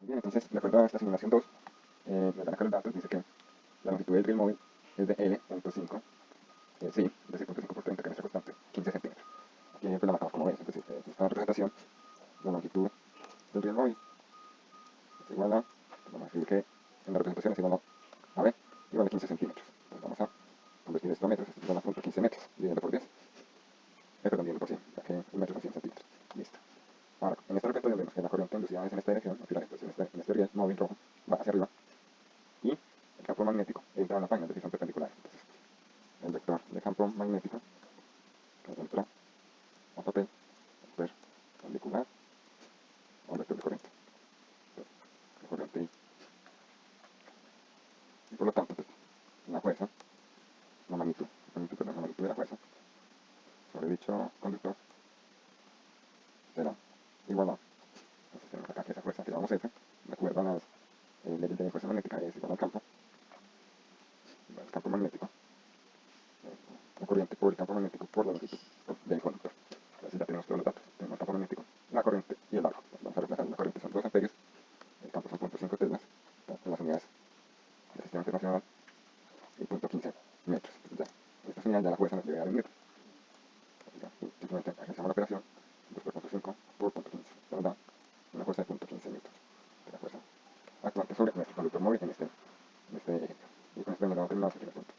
Bien, entonces, de acuerdo a esta simulación 2, nos dan acá los datos, dice que la longitud del riel móvil es de L.5, sí, de 6.5 por 30, que es nuestra constante, 15 centímetros. Aquí pues la marcamos como es, es decir, esta representación, la longitud del riel móvil es igual a, vamos a escribir que en la representación es igual a B, igual a 15 centímetros. Entonces vamos a convertir esto a metros, esto es igual a 0.15 metros, dividiendo por 10, perdón, dividiendo por 100, ya que un metro son 100 centímetros. Listo. Ahora, en esta representación vemos que la corriente inducida es en esta dirección, entonces en este riel móvil rojo va hacia arriba, y el campo magnético entra en la página, es decir, son perpendiculares. Entonces, el vector de campo magnético que entra a papel es perpendicular a un vector de corriente. De corriente I. Y por lo tanto, pues, la fuerza, la magnitud de la fuerza sobre dicho conductor será igual a, entonces tenemos acá que esa fuerza que llamamos F, de acuerdo a las leyes de fuerza magnética, es igual al campo magnético, la corriente por el campo magnético por la longitud del conductor. Entonces ya tenemos todos los datos. Tenemos el campo magnético, la corriente y el largo. Entonces vamos a reemplazar. La corriente son 2 amperios, el campo son 0.5 teslas, en las unidades del sistema internacional, y 0.15 metros. Entonces ya, esta señal ya la fuerza nos debe dar en metros. Simplemente realizamos la operación, 2 por 0.5 por 0.15. Esto nos da una fuerza de 0.15 newtons, de la fuerza actuante sobre nuestro conductor móvil en este ejemplo. Y con esto hemos dado terminado el primer punto.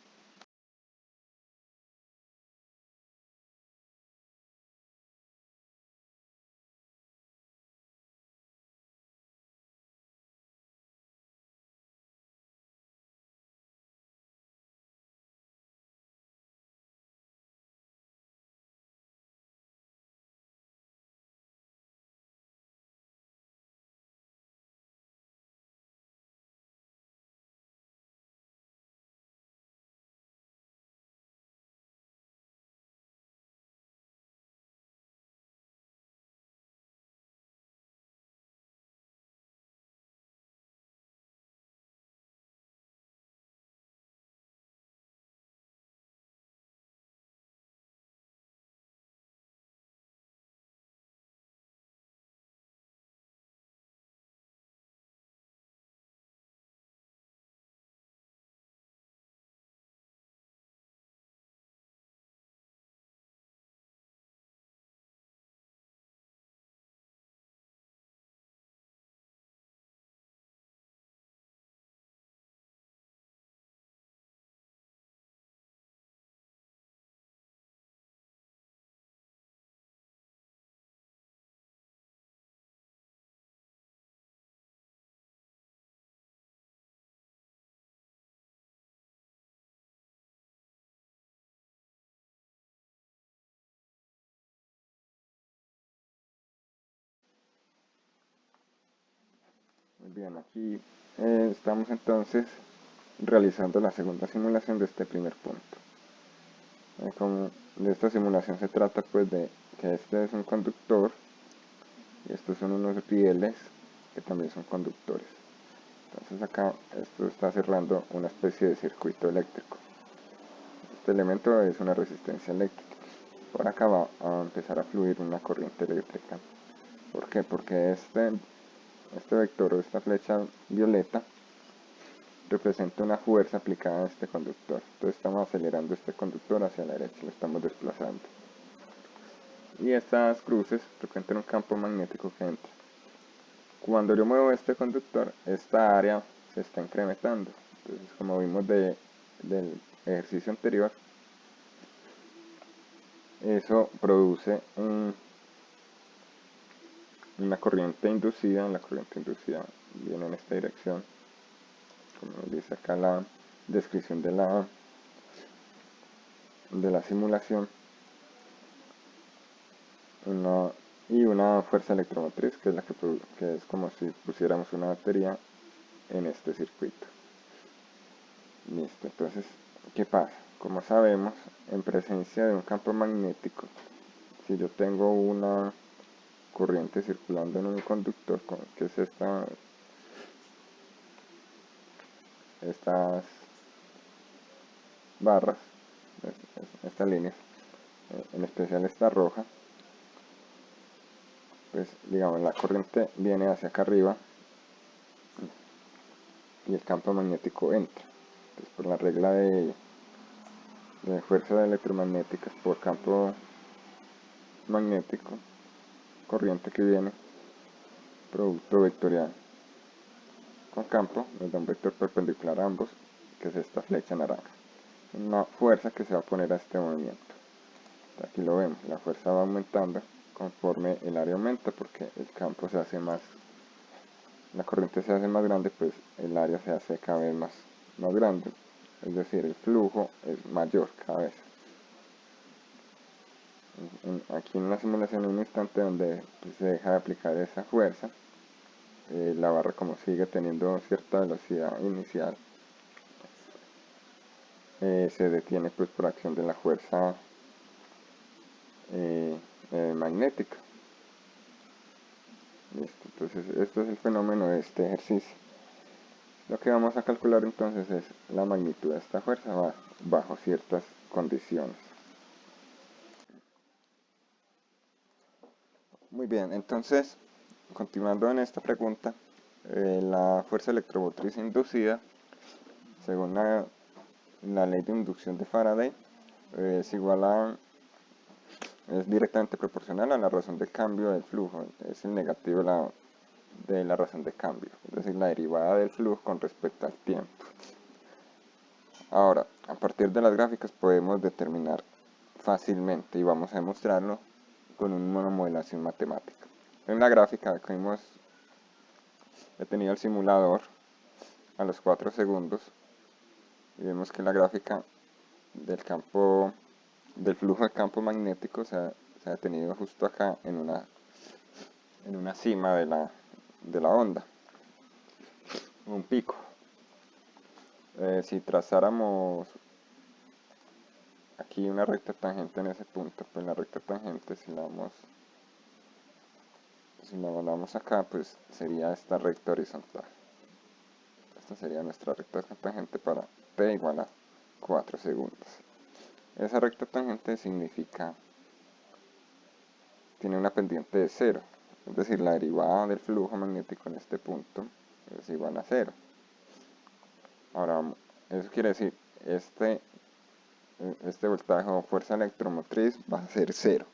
Muy bien, aquí estamos entonces realizando la segunda simulación de este primer punto. Como de esta simulación se trata pues de que este es un conductor y estos son unos rieles que también son conductores. Entonces acá esto está cerrando una especie de circuito eléctrico. Este elemento es una resistencia eléctrica. Por acá va a empezar a fluir una corriente eléctrica. ¿Por qué? Porque este vector o esta flecha violeta representa una fuerza aplicada a este conductor. Entonces estamos acelerando este conductor hacia la derecha, lo estamos desplazando. Y estas cruces representan un campo magnético que entra. Cuando yo muevo este conductor, esta área se está incrementando. Entonces, como vimos del ejercicio anterior, eso produce una corriente inducida. La corriente inducida viene en esta dirección, como dice acá la descripción de la simulación, y una fuerza electromotriz que es que es como si pusiéramos una batería en este circuito. Listo, entonces, ¿qué pasa? Como sabemos, en presencia de un campo magnético, si yo tengo una corriente circulando en un conductor, que es estas barras, estas líneas, en especial esta roja, pues digamos la corriente viene hacia acá arriba y el campo magnético entra. Entonces, por la regla de fuerza electromagnética por campo magnético, corriente que viene, producto vectorial con campo, nos da un vector perpendicular a ambos, que es esta flecha naranja. Una fuerza que se va a poner a este movimiento. Aquí lo vemos, la fuerza va aumentando conforme el área aumenta, porque el campo se hace más, la corriente se hace más grande, pues el área se hace cada vez más grande, es decir, el flujo es mayor cada vez. Aquí en la simulación hay un instante donde se deja de aplicar esa fuerza, la barra como sigue teniendo cierta velocidad inicial, se detiene pues por acción de la fuerza magnética. Listo. Entonces este es el fenómeno de este ejercicio. Lo que vamos a calcular entonces es la magnitud de esta fuerza bajo ciertas condiciones. Muy bien, entonces continuando en esta pregunta, la fuerza electromotriz inducida, según la ley de inducción de Faraday, es igual a, es directamente proporcional a la razón de cambio del flujo, es el negativo de la razón de cambio, es decir, la derivada del flujo con respecto al tiempo. Ahora, a partir de las gráficas podemos determinar fácilmente, y vamos a demostrarlo con una modelación matemática. En la gráfica que he tenido el simulador a los 4 segundos, y vemos que la gráfica del flujo de campo magnético se ha detenido justo acá en una cima de la onda, un pico. Si trazáramos aquí una recta tangente en ese punto, pues la recta tangente si la mandamos acá, pues sería esta recta horizontal. Esta sería nuestra recta tangente para t igual a 4 segundos. Esa recta tangente tiene una pendiente de 0, es decir, la derivada del flujo magnético en este punto es igual a 0. Ahora, eso quiere decir, este voltaje o fuerza electromotriz va a ser 0.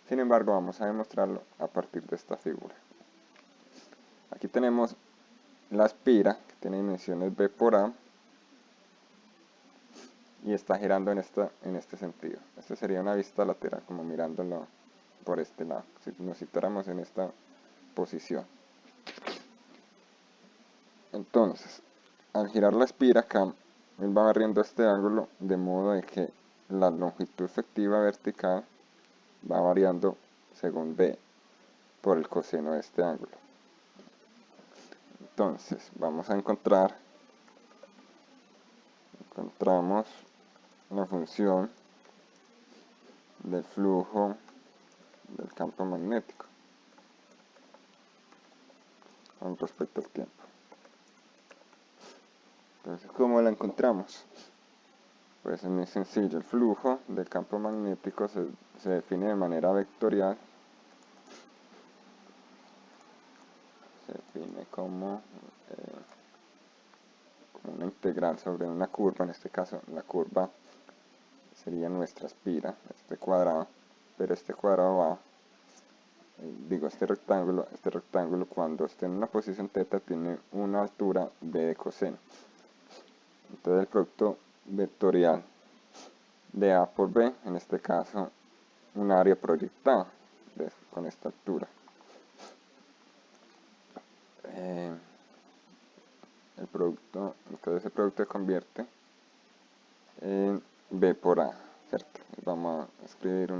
Sin embargo, vamos a demostrarlo a partir de esta figura. Aquí tenemos la espira, que tiene dimensiones B por A, y está girando en este sentido. Esta sería una vista lateral, como mirándolo por este lado, si nos situáramos en esta posición. Entonces, al girar la espira acá, él va barriendo este ángulo de modo de que la longitud efectiva vertical va variando según B por el coseno de este ángulo. Entonces, vamos a encontramos la función del flujo del campo magnético con respecto al tiempo. Entonces, ¿cómo la encontramos? Pues es muy sencillo, el flujo del campo magnético se define de manera vectorial, se define como una integral sobre una curva, en este caso la curva sería nuestra espira, este cuadrado, pero este cuadrado va, este rectángulo cuando esté en una posición θ tiene una altura b de coseno. Entonces el producto vectorial de A por B, en este caso un área proyectada con esta altura. Entonces el producto se convierte en B por A, ¿cierto? Vamos a escribir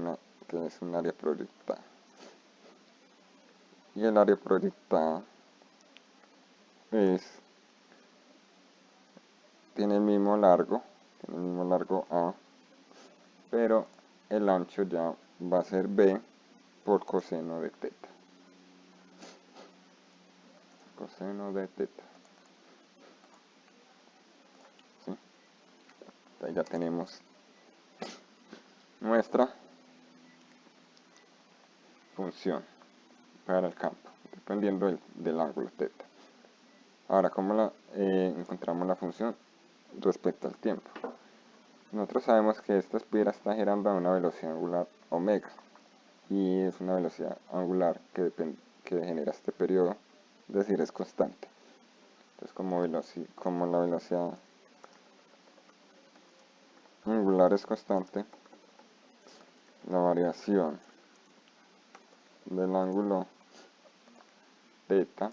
que es un área proyectada. Y el área proyectada tiene el mismo largo A, pero el ancho ya va a ser B por coseno de θ. Coseno de θ. ¿Sí? Entonces ya tenemos nuestra función para el campo, dependiendo del ángulo θ. Ahora, ¿cómo encontramos la función respecto al tiempo? Nosotros sabemos que esta esfera está girando a una velocidad angular omega y es una velocidad angular que genera este periodo, es decir, es constante. Entonces, como la velocidad angular es constante, la variación del ángulo θ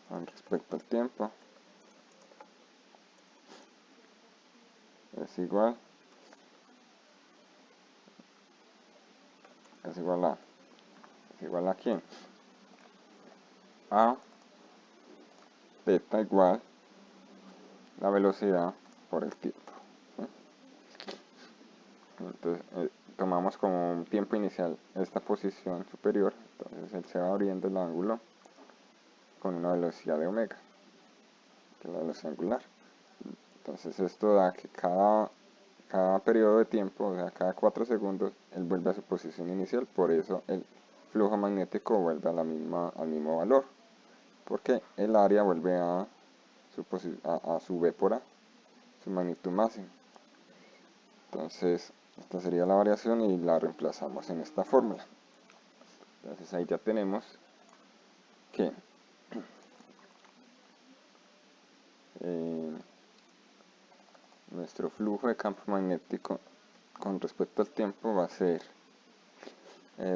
con respecto al tiempo es igual, es igual a, es igual a quién? A θ igual la velocidad por el tiempo. Entonces tomamos como un tiempo inicial esta posición superior, entonces él se va abriendo el ángulo con una velocidad de omega, que es la velocidad angular. Entonces esto da que cada periodo de tiempo, o sea, cada 4 segundos, él vuelve a su posición inicial, por eso el flujo magnético vuelve al mismo valor, porque el área vuelve a su V por A, su magnitud máxima. Entonces, esta sería la variación y la reemplazamos en esta fórmula. Entonces ahí ya tenemos que nuestro flujo de campo magnético con respecto al tiempo va a ser,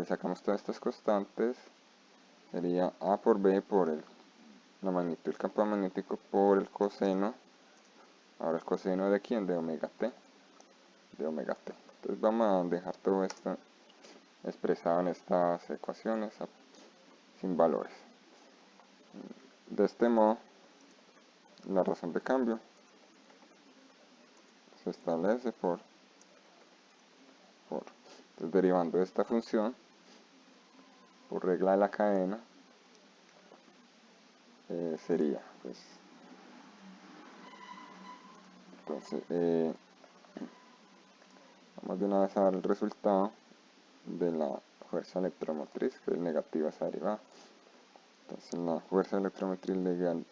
sacamos todas estas constantes, sería A por B por la magnitud del campo magnético por el coseno, ahora el coseno de quién, de omega t, Entonces vamos a dejar todo esto expresado en estas ecuaciones sin valores. De este modo, la razón de cambio se establece entonces, derivando de esta función por regla de la cadena, sería, pues, entonces, vamos de una vez a dar el resultado de la fuerza electromotriz, que es negativa esa derivada. Entonces la fuerza electromotriz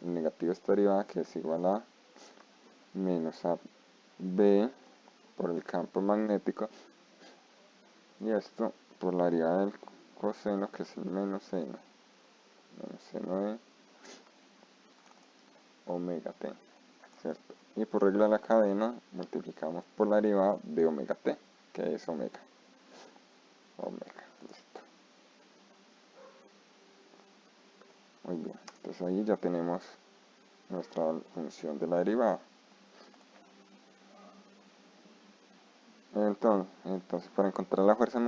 negativa esta derivada, que es igual a menos a B por el campo magnético, y esto por la derivada del coseno, que es el menos seno de omega t, ¿cierto? Y por regla de la cadena multiplicamos por la derivada de omega t, que es omega, listo. Muy bien, entonces ahí ya tenemos nuestra función de la derivada. Entonces, para encontrar la fuerza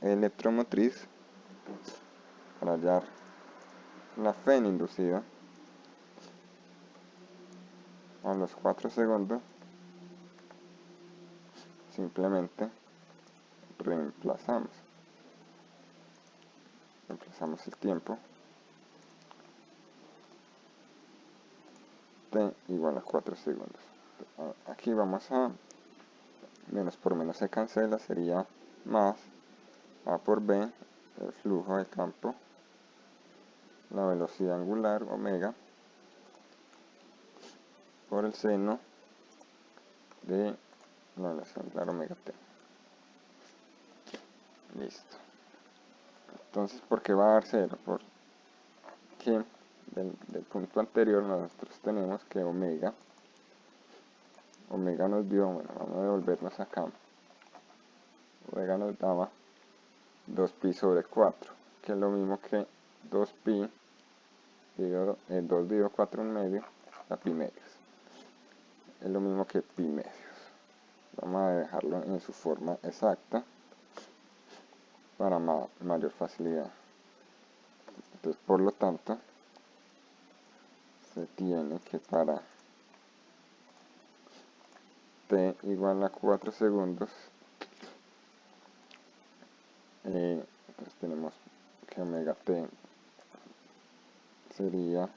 electromotriz, para hallar la FEN inducida a los 4 segundos, simplemente reemplazamos el tiempo t igual a 4 segundos. Aquí vamos a menos por menos se cancela, sería más A por B, el flujo de campo, la velocidad angular omega por el seno de la velocidad angular omega t. Listo. Entonces, ¿por qué va a dar 0? Porque del punto anterior nosotros tenemos que omega nos dio, bueno, vamos a devolvernos acá, omega nos daba 2pi sobre 4, que es lo mismo que 2pi dividido 2 dividido 4 en medio, a pi medios. Es lo mismo que pi medios. Vamos a dejarlo en su forma exacta para mayor facilidad. Entonces, por lo tanto, se tiene que para t igual a 4 segundos, pues tenemos que omega t sería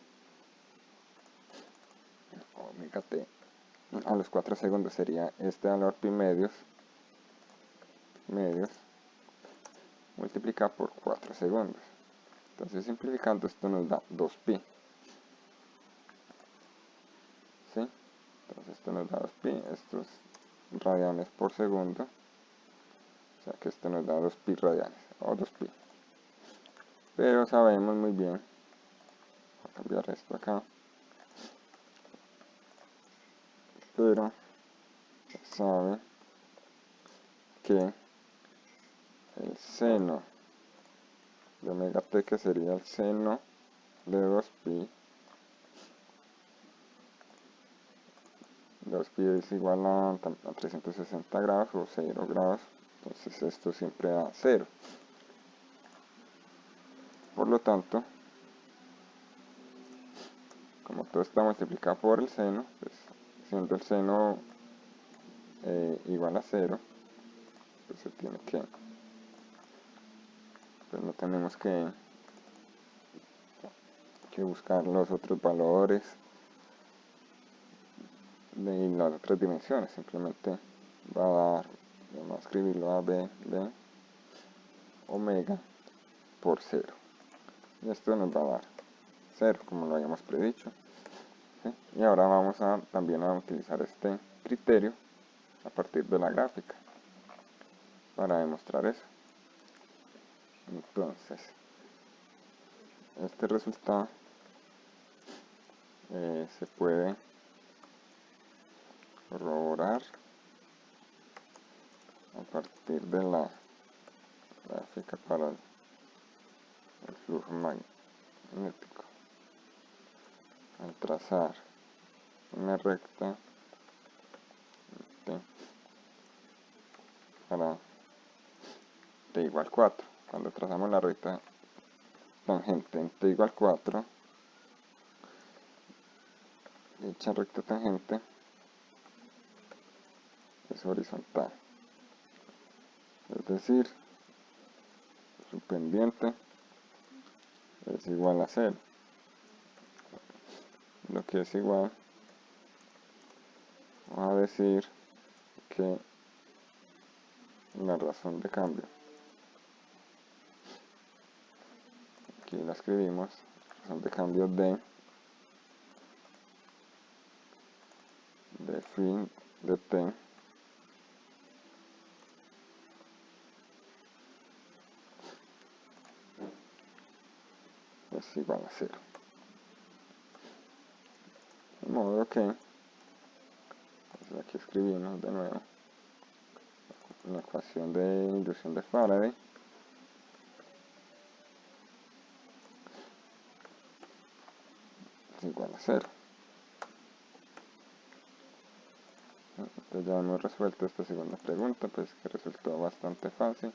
omega t a los 4 segundos sería este valor pi medios multiplicado por 4 segundos. Entonces simplificando esto nos da 2pi. ¿Sí? Entonces esto nos da 2pi, esto es radianes por segundo. O sea que esto nos da 2pi radianes, o 2pi. Pero sabemos muy bien, voy a cambiar esto acá, pero sabe que el seno de omega t, que sería el seno de 2pi, 2pi es igual a 360 grados o 0 grados, entonces esto siempre da 0. Por lo tanto, como todo está multiplicado por el seno, pues siendo el seno igual a 0, pues se tiene que, pues no tenemos que buscar los otros valores de las otras dimensiones, simplemente va a dar, vamos a escribirlo a b omega por 0, y esto nos va a dar 0 como lo habíamos predicho. ¿Sí? Y ahora vamos a también a utilizar este criterio a partir de la gráfica para demostrar eso. Entonces este resultado se puede corroborar a partir de la gráfica para el flujo magnético. Al trazar una recta para t igual 4, cuando trazamos la recta tangente en t igual 4, dicha recta tangente es horizontal, es decir, su pendiente es igual a 0, lo que es igual, vamos a decir que la razón de cambio, aquí la escribimos, razón de cambio de phi de t es igual a 0. De modo que, pues aquí escribimos de nuevo la ecuación de inducción de Faraday es igual a 0. Entonces ya hemos resuelto esta segunda pregunta, pues que resultó bastante fácil.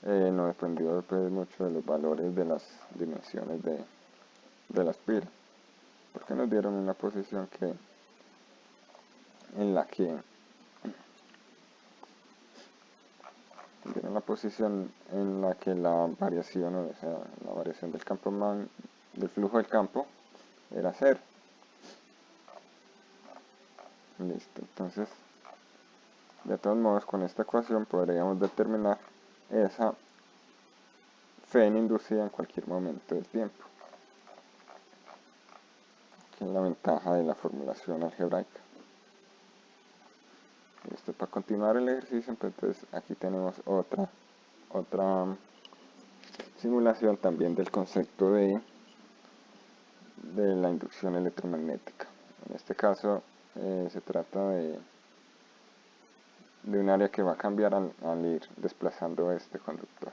No dependió pues, mucho de los valores de las dimensiones de la espira, porque nos dieron una posición en la que la variación, o sea, la variación del campo del flujo del campo era 0. Listo, entonces de todos modos con esta ecuación podríamos determinar esa Fn inducida en cualquier momento del tiempo, que es la ventaja de la formulación algebraica. Listo, para continuar el ejercicio, entonces aquí tenemos otra simulación también del concepto de la inducción electromagnética. En este caso se trata de un área que va a cambiar al ir desplazando este conductor.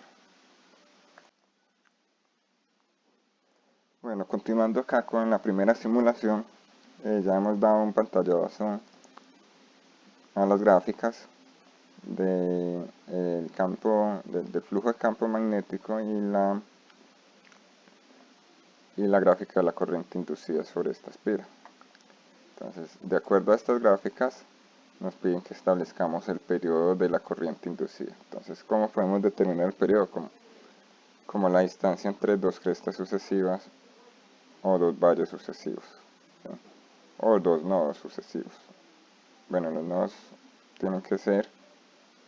Bueno, continuando acá con la primera simulación, ya hemos dado un pantallazo a las gráficas del flujo de campo magnético y la gráfica de la corriente inducida sobre esta espira. Entonces, de acuerdo a estas gráficas, nos piden que establezcamos el periodo de la corriente inducida. Entonces, ¿cómo podemos determinar el periodo? Como la distancia entre dos crestas sucesivas o dos valles sucesivos, ¿sí? O dos nodos sucesivos. Bueno, los nodos tienen que ser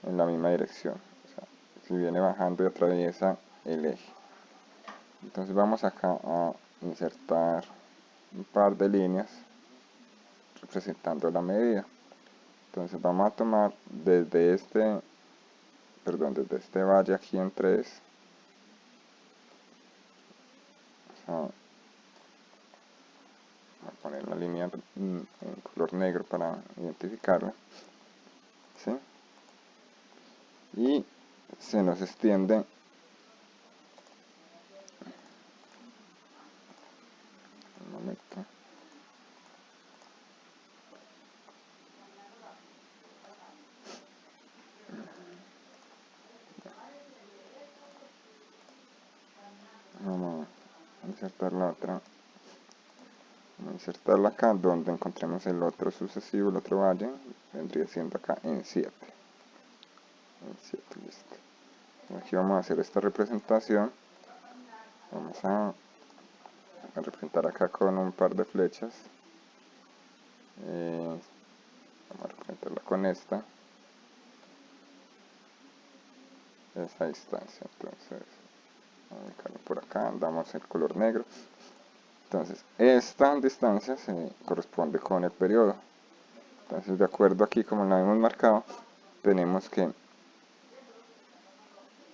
en la misma dirección, o sea, si viene bajando y atraviesa el eje. Entonces vamos acá a insertar un par de líneas representando la medida. Entonces vamos a tomar desde este valle aquí en 3, vamos a poner la línea en color negro para identificarla, ¿sí? Y se nos extiende un momento. Vamos a insertar la otra. Vamos a insertarla acá donde encontremos el otro sucesivo, el otro valle, vendría siendo acá en 7. En 7, listo. Aquí vamos a hacer esta representación. Vamos a representar acá con un par de flechas. Vamos a representarla con esta. Esa distancia. Entonces, vamos a ubicarlo por acá. Damos el color negro. Entonces, esta distancia se corresponde con el periodo. Entonces, de acuerdo aquí, como la hemos marcado, tenemos que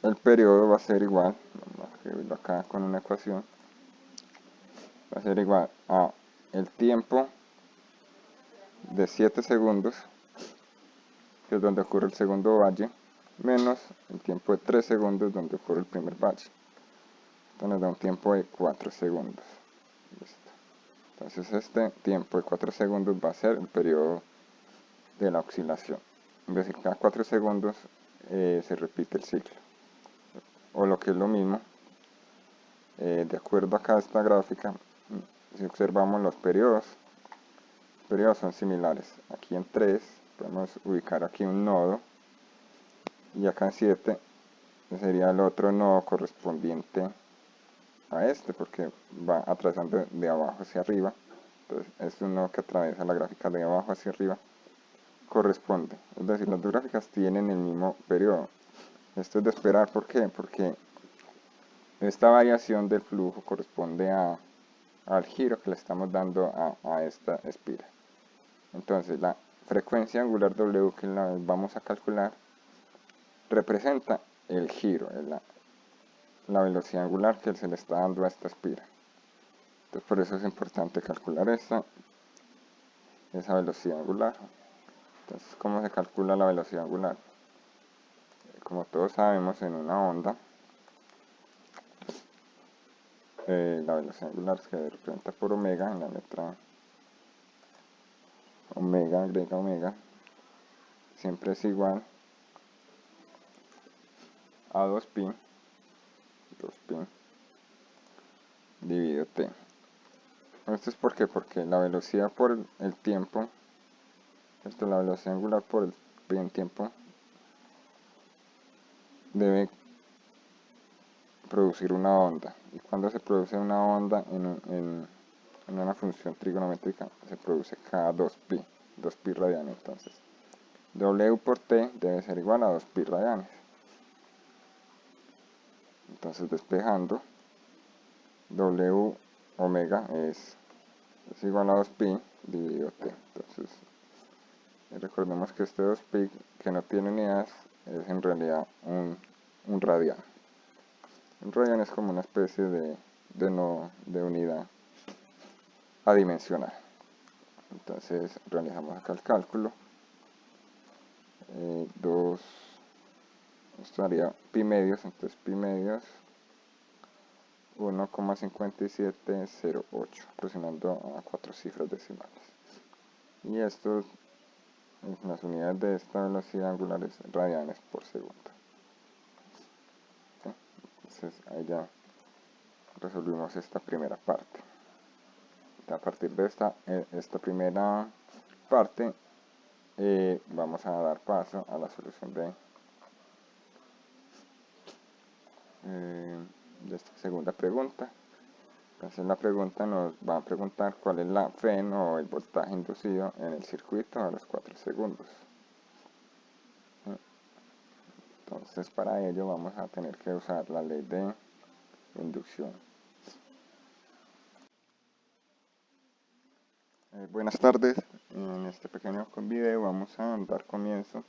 el periodo va a ser igual, vamos a escribirlo acá con una ecuación, va a ser igual a el tiempo de 7 segundos, que es donde ocurre el segundo valle, menos el tiempo de 3 segundos donde ocurre el primer valle. Entonces nos da un tiempo de 4 segundos. Listo. Entonces este tiempo de 4 segundos va a ser el periodo de la oscilación. Es decir, cada 4 segundos se repite el ciclo. O lo que es lo mismo, de acuerdo acá a esta gráfica, si observamos los periodos son similares. Aquí en 3 podemos ubicar aquí un nodo, y acá en 7 sería el otro nodo correspondiente a este, porque va atravesando de abajo hacia arriba. Entonces es un nodo que atraviesa la gráfica de abajo hacia arriba, corresponde. Es decir, las dos gráficas tienen el mismo periodo. Esto es de esperar, ¿por qué? Porque esta variación del flujo corresponde al giro que le estamos dando a esta espira. Entonces la frecuencia angular W que la vamos a calcular representa el giro, la velocidad angular que se le está dando a esta espira. Entonces por eso es importante calcular esa velocidad angular. Entonces, ¿cómo se calcula la velocidad angular? Como todos sabemos, en una onda, la velocidad angular se representa por omega, en la letra omega, grega omega, siempre es igual a 2pi dividido t. Esto es porque la velocidad por el tiempo, la velocidad angular por el tiempo debe producir una onda. Y cuando se produce una onda en una función trigonométrica, se produce cada 2pi radianes. Entonces, W por t debe ser igual a 2pi radianes. Entonces, despejando, W omega es igual a 2pi dividido t. Entonces, recordemos que este 2pi que no tiene unidades es en realidad un radian. Un radian es como una especie de unidad adimensional. Entonces realizamos acá el cálculo. 2, esto haría pi medios, entonces pi medios 1,5708, aproximando a 4 cifras decimales. Y esto, las unidades de esta velocidad angular es radianes por segundo. ¿Sí? Entonces ahí ya resolvimos esta primera parte. A partir de esta primera parte, vamos a dar paso a la solución de esta segunda pregunta. Entonces la pregunta nos va a preguntar cuál es la FEN o el voltaje inducido en el circuito a los 4 segundos. Entonces para ello vamos a tener que usar la ley de inducción. Buenas tardes, en este pequeño video vamos a dar comienzo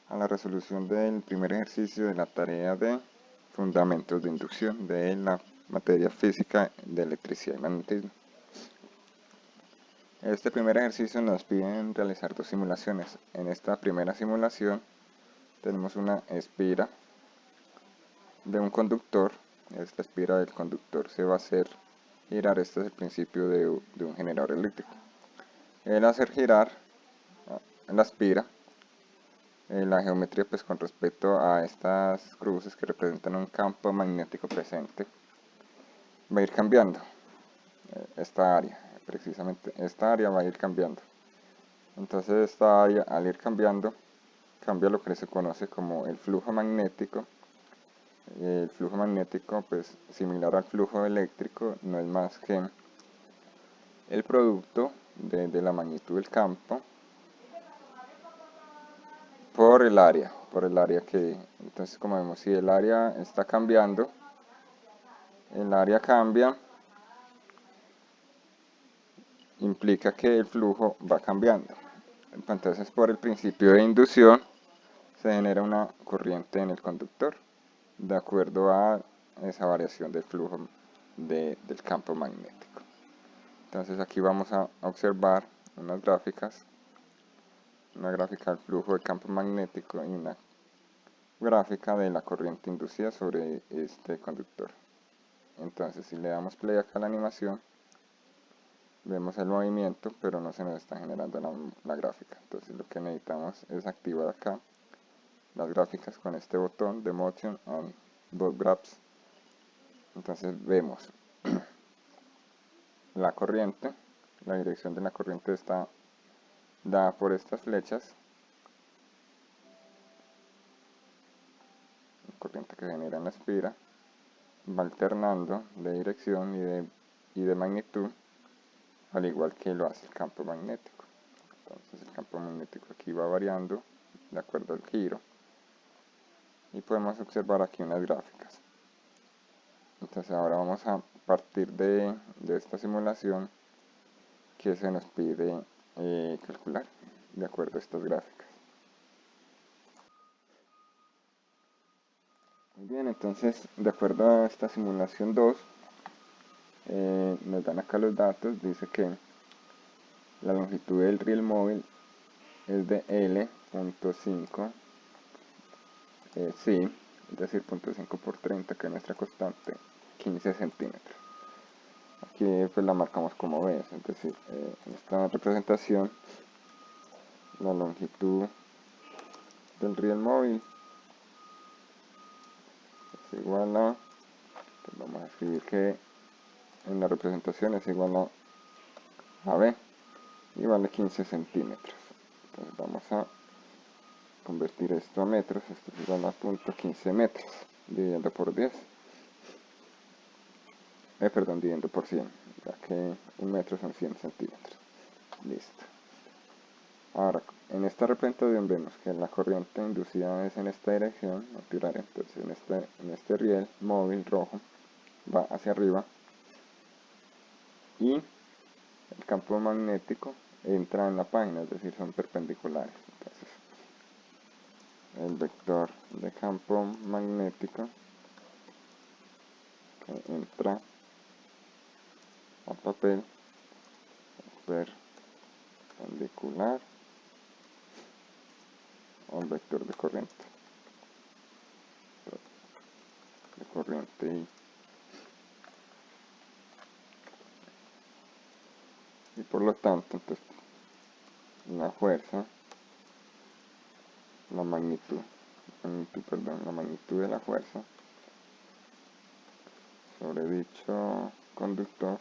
a la resolución del primer ejercicio de la tarea de fundamentos de inducción de la materia física de electricidad y magnetismo. Este primer ejercicio nos piden realizar dos simulaciones. En esta primera simulación tenemos una espira de un conductor. Esta espira del conductor se va a hacer girar. Este es el principio de un generador eléctrico. El hacer girar la espira, la geometría pues con respecto a estas cruces que representan un campo magnético presente va a ir cambiando. Esta área, precisamente esta área va a ir cambiando. Entonces esta área, al ir cambiando, cambia lo que se conoce como el flujo magnético. El flujo magnético, pues similar al flujo eléctrico, no es más que el producto de la magnitud del campo por el área que, entonces como vemos, si el área está cambiando, el área cambia, implica que el flujo va cambiando. Entonces por el principio de inducción se genera una corriente en el conductor de acuerdo a esa variación del flujo del campo magnético. Entonces aquí vamos a observar unas gráficas, una gráfica del flujo del campo magnético y una gráfica de la corriente inducida sobre este conductor. Entonces si le damos play acá a la animación, vemos el movimiento, pero no se nos está generando la gráfica. Entonces lo que necesitamos es activar acá las gráficas con este botón de Motion and Dot Graphs. Entonces vemos la corriente, la dirección de la corriente está dada por estas flechas, la corriente que genera en la espira, va alternando de dirección y de magnitud, al igual que lo hace el campo magnético. Entonces el campo magnético aquí va variando de acuerdo al giro, y podemos observar aquí unas gráficas. Entonces ahora vamos a partir de esta simulación que se nos pide calcular de acuerdo a estas gráficas. Muy bien, entonces de acuerdo a esta simulación 2, nos dan acá los datos. Dice que la longitud del riel móvil es de L.5, sí, es decir, 0.5 por 30, que es nuestra constante, 15 centímetros. Aquí pues la marcamos como B, es decir, en esta representación la longitud del riel móvil es igual a, pues vamos a escribir que en la representación es igual a B y vale 15 centímetros. Entonces vamos a convertir esto a metros. Esto es igual a 0.15 metros dividiendo por 10, dividiendo por 100, ya que un metro son 100 centímetros. Listo. Ahora, en esta representación vemos que la corriente inducida es en esta dirección natural. Entonces en este riel móvil rojo va hacia arriba y el campo magnético entra en la página, es decir, son perpendiculares. Entonces el vector de campo magnético que entra al papel es perpendicular a un vector de corriente y por lo tanto entonces la fuerza, la magnitud de la fuerza sobre dicho conductor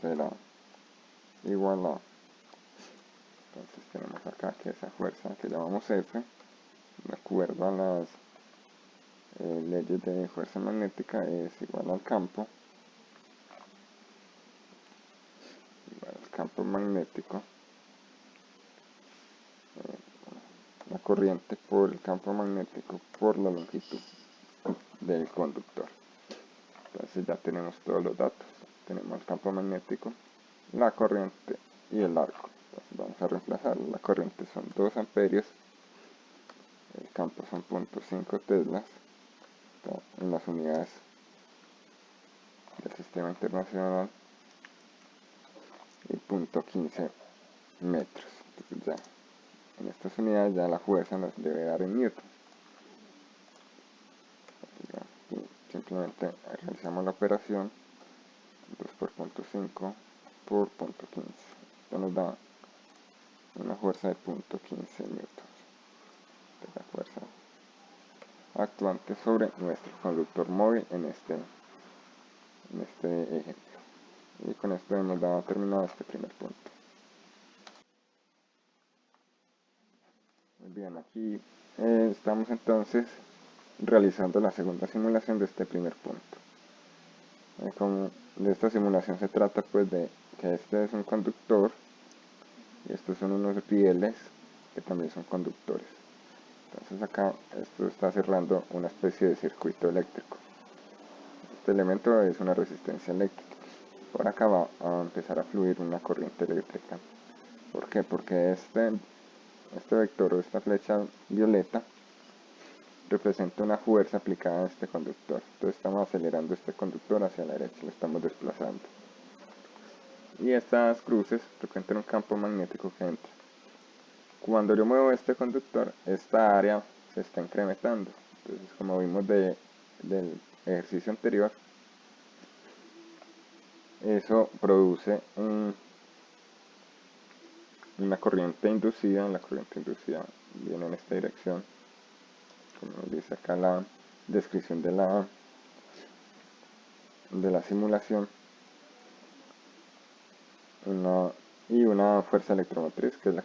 será igual a, entonces tenemos acá que esa fuerza que llamamos F, de acuerdo a las leyes de fuerza magnética, es igual al campo magnético, la corriente por el campo magnético por la longitud del conductor. Entonces ya tenemos todos los datos. tenemos el campo magnético, la corriente y el arco. Entonces vamos a reemplazarlo. La corriente son 2 amperios, el campo son 0.5 teslas, en las unidades del sistema internacional, y 0.15 metros. Entonces ya en estas unidades ya la fuerza nos debe dar en newton. Simplemente realizamos la operación 2 por 0.5 por 0.15. Esto nos da una fuerza de 0.15 newtons de la fuerza actuante sobre nuestro conductor móvil en este ejemplo. Y con esto hemos dado terminado este primer punto. Muy bien, aquí estamos entonces realizando la segunda simulación de este primer punto. Como de esta simulación se trata pues de que este es un conductor y estos son unos rieles que también son conductores. Entonces acá esto está cerrando una especie de circuito eléctrico. Este elemento es una resistencia eléctrica. Por acá va a empezar a fluir una corriente eléctrica. ¿Por qué? Porque este vector o esta flecha violeta representa una fuerza aplicada a este conductor. Entonces estamos acelerando este conductor hacia la derecha, lo estamos desplazando. Y estas cruces representan un campo magnético que entra. Cuando yo muevo este conductor, esta área se está incrementando. Entonces, como vimos del ejercicio anterior, eso produce una corriente inducida. La corriente inducida viene en esta dirección, como dice acá la descripción de la simulación, y una fuerza electromotriz que es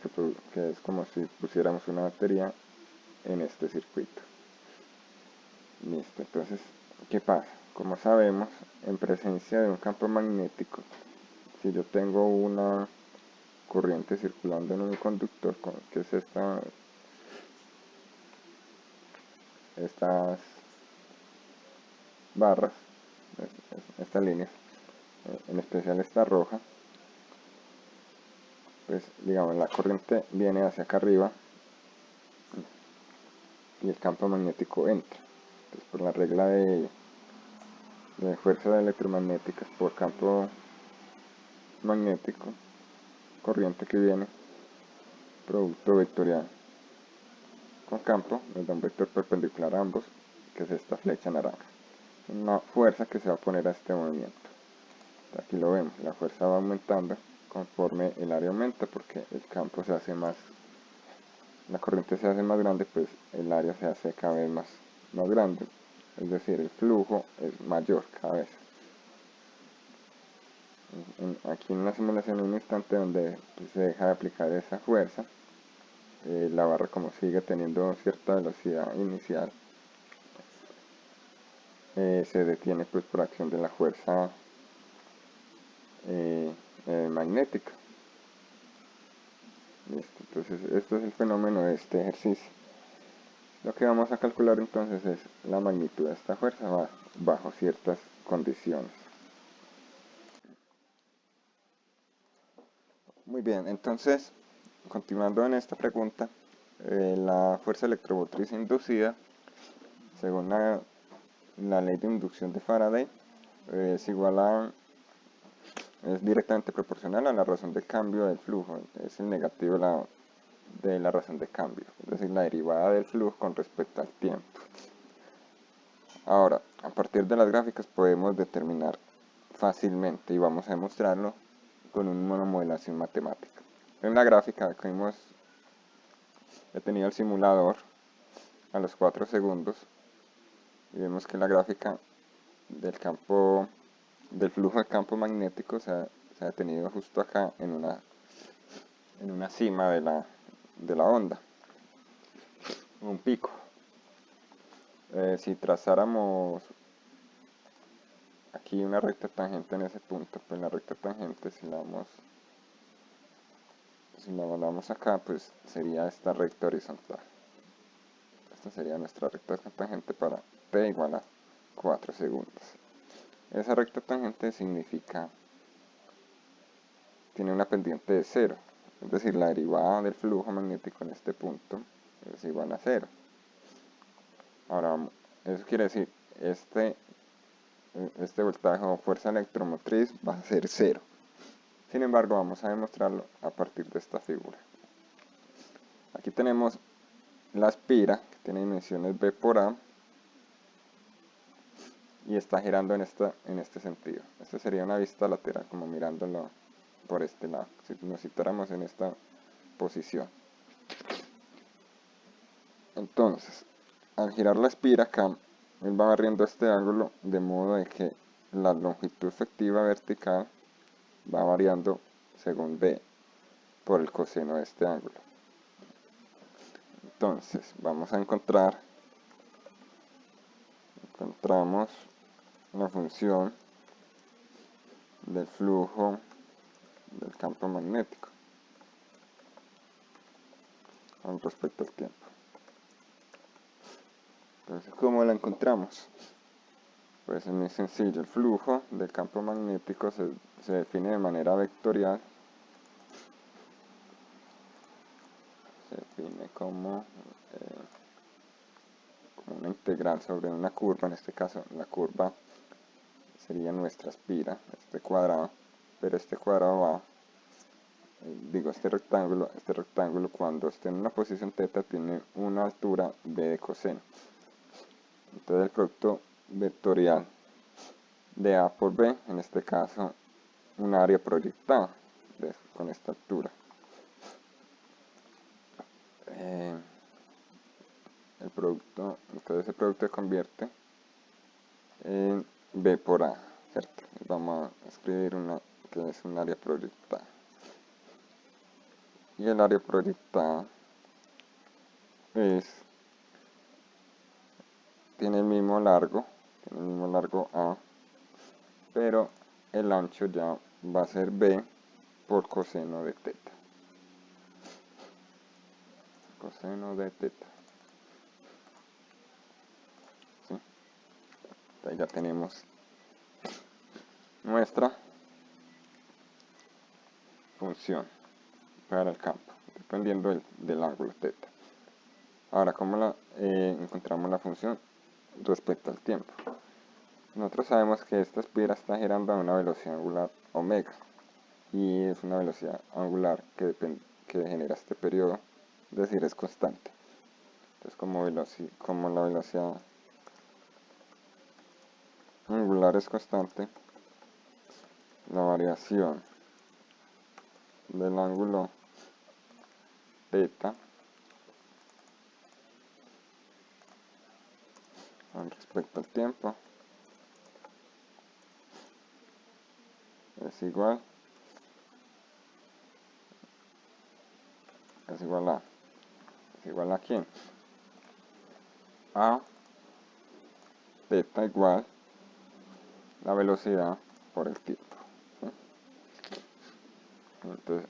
que es como si pusiéramos una batería en este circuito. Listo, entonces, ¿qué pasa? Como sabemos, en presencia de un campo magnético, si yo tengo una corriente circulando en un conductor, que es estas barras, estas líneas, en especial esta roja, pues digamos la corriente viene hacia acá arriba y el campo magnético entra. Entonces, por la regla de fuerzas electromagnéticas por campo magnético, corriente que viene, producto vectorial con campo, nos da un vector perpendicular a ambos, que es esta flecha naranja. Una fuerza que se va a poner a este movimiento. Aquí lo vemos, la fuerza va aumentando conforme el área aumenta, porque el campo se hace más, la corriente se hace más grande, pues el área se hace cada vez más grande, es decir, el flujo es mayor cada vez. Aquí en la simulación, en un instante donde se deja de aplicar esa fuerza, la barra, como sigue teniendo cierta velocidad inicial, se detiene pues por acción de la fuerza magnética. Listo. Entonces esto es el fenómeno de este ejercicio. Lo que vamos a calcular entonces es la magnitud de esta fuerza bajo ciertas condiciones. Muy bien, entonces continuando en esta pregunta, la fuerza electromotriz inducida, según la ley de inducción de Faraday, es igual a, es directamente proporcional a la razón de cambio del flujo, es el negativo de la razón de cambio, es decir, la derivada del flujo con respecto al tiempo. Ahora, a partir de las gráficas podemos determinar fácilmente, y vamos a demostrarlo con una modelación matemática. En la gráfica que he tenido el simulador a los 4 segundos, y vemos que la gráfica del flujo de campo magnético se ha detenido justo acá en una cima de la onda, un pico. Si trazáramos aquí una recta tangente en ese punto, pues la recta tangente, si la mandamos acá, pues sería esta recta horizontal. Esta sería nuestra recta tangente para t igual a 4 segundos. Esa recta tangente significa, tiene una pendiente de cero, es decir, la derivada del flujo magnético en este punto es igual a cero. Ahora, eso quiere decir, este voltaje o fuerza electromotriz va a ser cero. Sin embargo, vamos a demostrarlo a partir de esta figura. Aquí tenemos la espira, que tiene dimensiones B por A, y está girando en este sentido. Esta sería una vista lateral, como mirándolo por este lado, si nos situáramos en esta posición. Entonces, al girar la espira acá, él va barriendo este ángulo de modo de que la longitud efectiva vertical va variando según B por el coseno de este ángulo. Entonces, vamos a encontramos la función del flujo del campo magnético con respecto al tiempo. Entonces, ¿cómo la encontramos? Pues es muy sencillo. El flujo del campo magnético se define de manera vectorial. Se define como una integral sobre una curva. En este caso, la curva sería nuestra espira, este cuadrado. Pero este cuadrado va, este rectángulo cuando esté en una posición θ tiene una altura b de coseno. Entonces el producto vectorial de A por B, en este caso un área proyectada con esta altura. Entonces el producto se convierte en B por A, ¿cierto? Vamos a escribir que es un área proyectada. Y el área proyectada tiene el mismo largo A, pero el ancho ya va a ser B por coseno de θ. Coseno de θ. ¿Sí? Entonces ya tenemos nuestra función para el campo, dependiendo del ángulo θ. Ahora, ¿cómo encontramos la función respecto al tiempo? Nosotros sabemos que esta espira está girando a una velocidad angular omega, y es una velocidad angular que genera este periodo, es decir, es constante. Entonces, como la velocidad angular es constante, la variación del ángulo θ con respecto al tiempo es igual a ¿quién? A θ igual la velocidad por el tiempo. ¿Sí? Entonces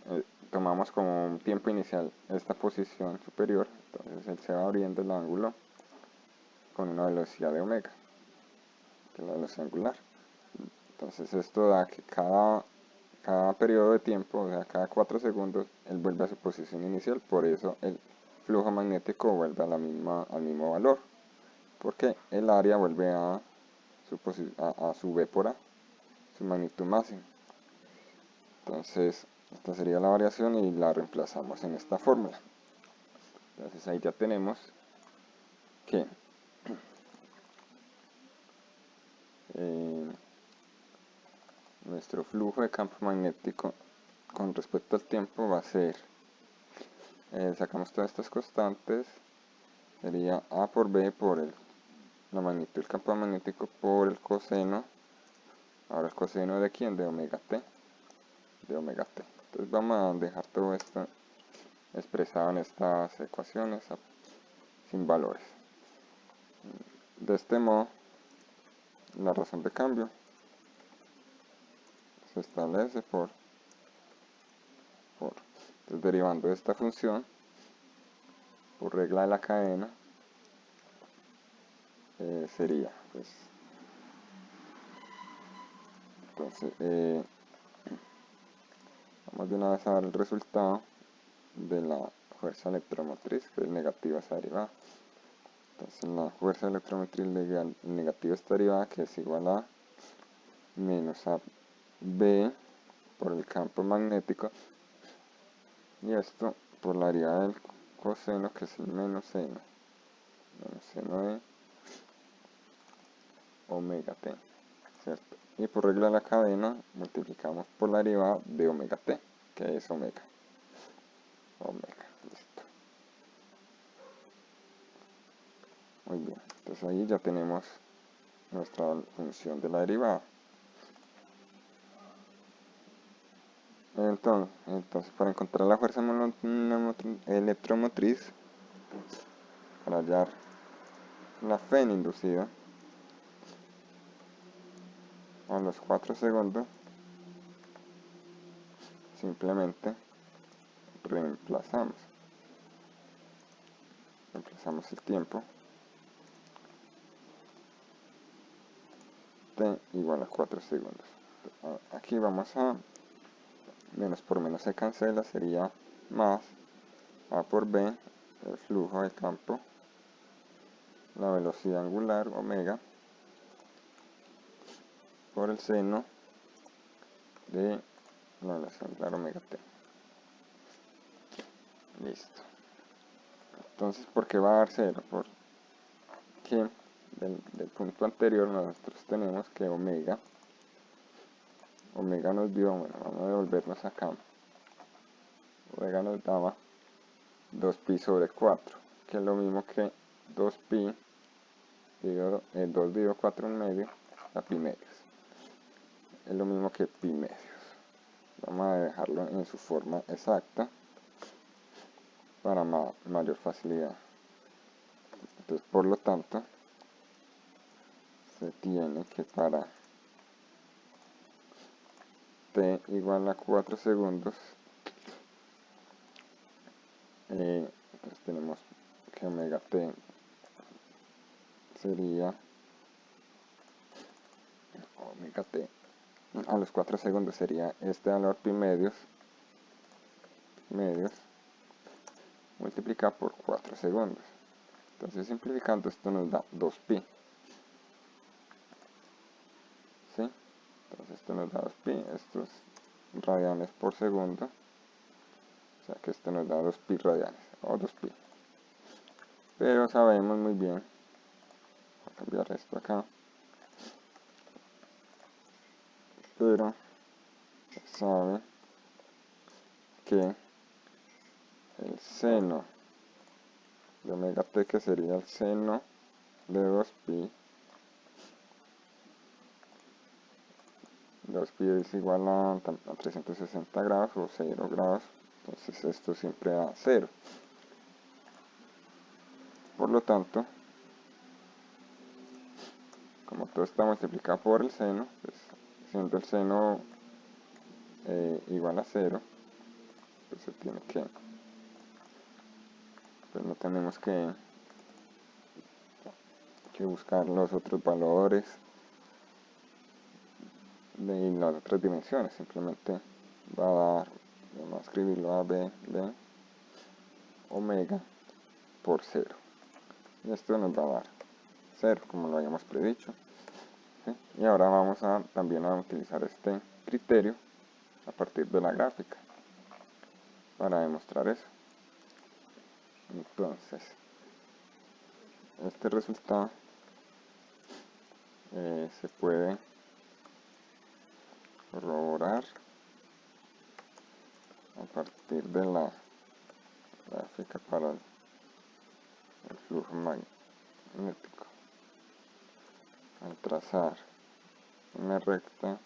tomamos como un tiempo inicial esta posición superior, entonces él se va abriendo el ángulo con una velocidad de omega, que es la velocidad angular. Entonces esto da que cada periodo de tiempo, o sea, cada 4 segundos, él vuelve a su posición inicial, por eso el flujo magnético vuelve al mismo valor, porque el área vuelve a su B por A, su magnitud máxima. Entonces, esta sería la variación y la reemplazamos en esta fórmula. Entonces ahí ya tenemos que nuestro flujo de campo magnético con respecto al tiempo va a ser, sacamos todas estas constantes, sería A por B por la magnitud del campo magnético por el coseno. Ahora el coseno de quién, de omega t. Entonces vamos a dejar todo esto expresado en estas ecuaciones sin valores. De este modo, la razón de cambio se establece entonces, derivando de esta función por regla de la cadena, sería pues Entonces, vamos de una vez a ver el resultado de la fuerza electromotriz, que es negativa esa derivada. Entonces la fuerza electromotriz negativa esta derivada, que es igual a menos a B por el campo magnético, y esto por la derivada del coseno, que es el menos seno de omega t, ¿cierto? Y por regla de la cadena multiplicamos por la derivada de omega t, que es omega. Listo. Muy bien, entonces ahí ya tenemos nuestra función de la derivada. Entonces para encontrar la fuerza electromotriz, para hallar la Fn inducida a los 4 segundos, simplemente reemplazamos el tiempo, t igual a 4 segundos. Aquí vamos a, menos por menos se cancela, sería más a por b, el flujo de campo, la velocidad angular, omega, por el seno de la velocidad angular, omega t. Listo. Entonces, ¿por qué va a dar 0? Porque del punto anterior nosotros tenemos que omega nos dio, bueno, vamos a devolvernos acá, omega nos daba 2pi sobre 4, que es lo mismo que 2pi dividido 2 dividido 4 en medio a pi medios, es lo mismo que pi medios. Vamos a dejarlo en su forma exacta para mayor facilidad. Entonces, por lo tanto, se tiene que para t igual a 4 segundos, pues tenemos que omega t sería omega t a los 4 segundos sería este valor pi medios multiplicado por 4 segundos. Entonces simplificando esto nos da 2pi. ¿Sí? Entonces esto nos da 2pi, estos radianes por segundo. O sea que esto nos da 2pi radianes, o 2pi. Pero sabemos muy bien, voy a cambiar esto acá, pero se sabe que el seno de omega t, que sería el seno de 2pi, 2pi es igual a 360 grados o 0 grados, entonces esto siempre da 0. Por lo tanto, como todo está multiplicado por el seno, pues, siendo el seno igual a 0, pues se tiene que, pues no tenemos que buscar los otros valores de las otras dimensiones, simplemente va a dar, vamos a escribirlo a b omega por 0, y esto nos va a dar 0 como lo habíamos predicho. ¿Sí? Y ahora vamos a también a utilizar este criterio a partir de la gráfica para demostrar eso. Entonces, este resultado se puede corroborar a partir de la gráfica para el flujo magnético. Al trazar una recta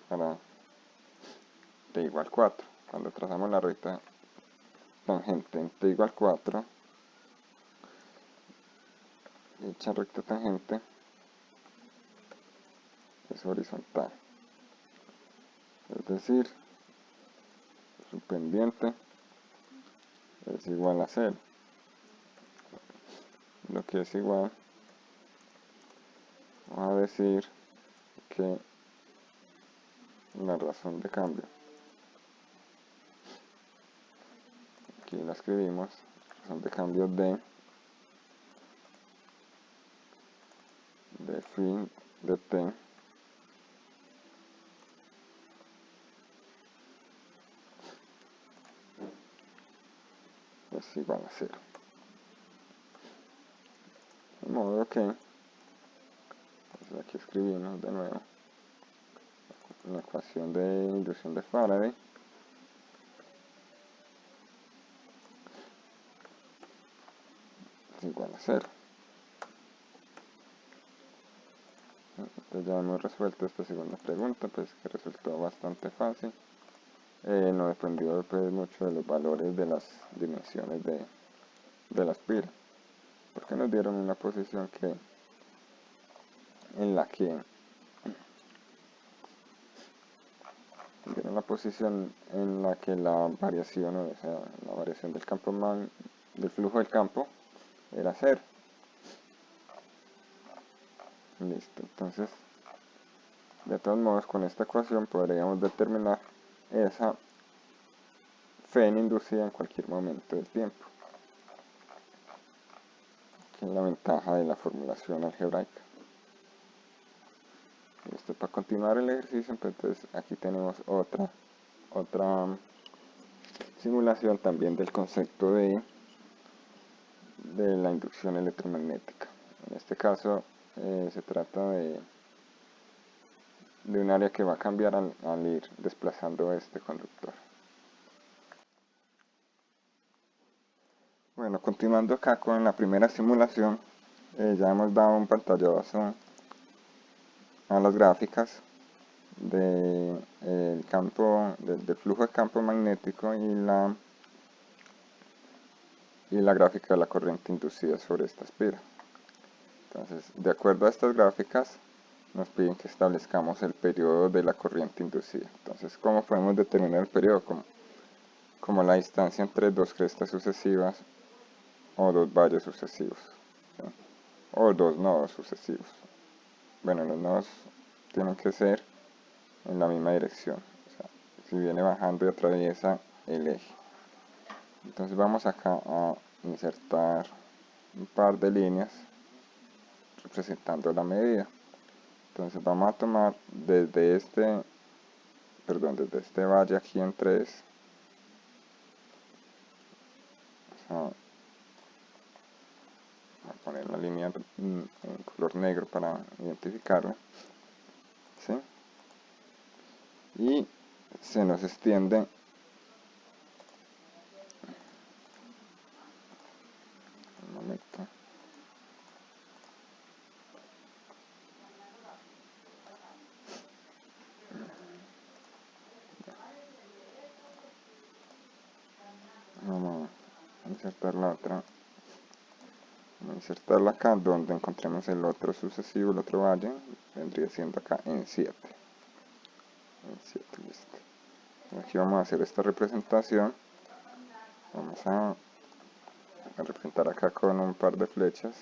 para t igual 4, cuando trazamos la recta tangente en t igual 4, dicha recta tangente es horizontal, es decir, su pendiente es igual a 0, lo que es igual Vamos a decir que la razón de cambio, aquí la escribimos, razón de cambio de fin de t es igual a 0. De modo que, entonces aquí escribimos de nuevo la ecuación de inducción de Faraday es igual a 0. Entonces ya hemos resuelto esta segunda pregunta, pues que resultó bastante fácil. No dependió pues, mucho de los valores de las dimensiones de la espira, porque nos dieron una posición en la que la variación, o sea, la variación del campo del flujo del campo era 0. Listo, entonces de todos modos con esta ecuación podríamos determinar esa Fn inducida en cualquier momento del tiempo, que es la ventaja de la formulación algebraica. Listo, para continuar el ejercicio, entonces aquí tenemos otra simulación también del concepto de la inducción electromagnética. En este caso se trata de un área que va a cambiar al ir desplazando este conductor. Bueno, continuando acá con la primera simulación, ya hemos dado un pantallazo a las gráficas del flujo de campo magnético y la gráfica de la corriente inducida sobre esta espira. Entonces, de acuerdo a estas gráficas, nos piden que establezcamos el periodo de la corriente inducida. Entonces, ¿cómo podemos determinar el periodo? Como la distancia entre dos crestas sucesivas o dos valles sucesivos, ¿sí? O dos nodos sucesivos. Bueno, los nodos tienen que ser en la misma dirección, o sea, si viene bajando y atraviesa el eje. Entonces vamos acá a insertar un par de líneas representando la medida. Entonces vamos a tomar desde este valle aquí en 3, vamos a poner la línea en color negro para identificarla, ¿sí? Y se nos extiende un momento. Vamos a insertar la otra. Vamos a insertarla acá donde encontremos el otro sucesivo, el otro valle, vendría siendo acá en 7. En 7, listo. Aquí vamos a hacer esta representación. Vamos a representar acá con un par de flechas.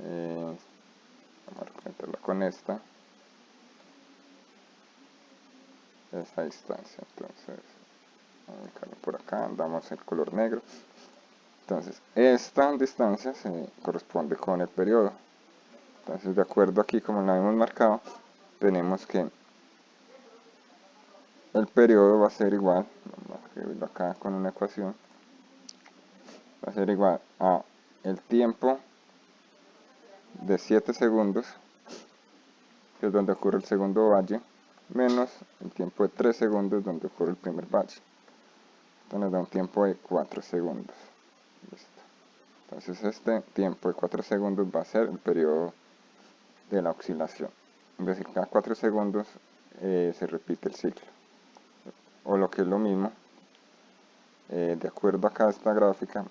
Vamos a representarla con esta. Esa distancia. Entonces, vamos a ubicarlo por acá. Damos el color negro. Entonces, esta distancia se corresponde con el periodo. Entonces, de acuerdo aquí, como la hemos marcado, tenemos que el periodo va a ser igual, vamos a escribirlo acá con una ecuación, va a ser igual a el tiempo de 7 segundos, que es donde ocurre el segundo valle, menos el tiempo de 3 segundos, donde ocurre el primer valle. Entonces nos da un tiempo de 4 segundos. Listo. Entonces este tiempo de 4 segundos va a ser el periodo de la oscilación. Es decir, cada 4 segundos se repite el ciclo. O lo que es lo mismo, de acuerdo acá a esta gráfica,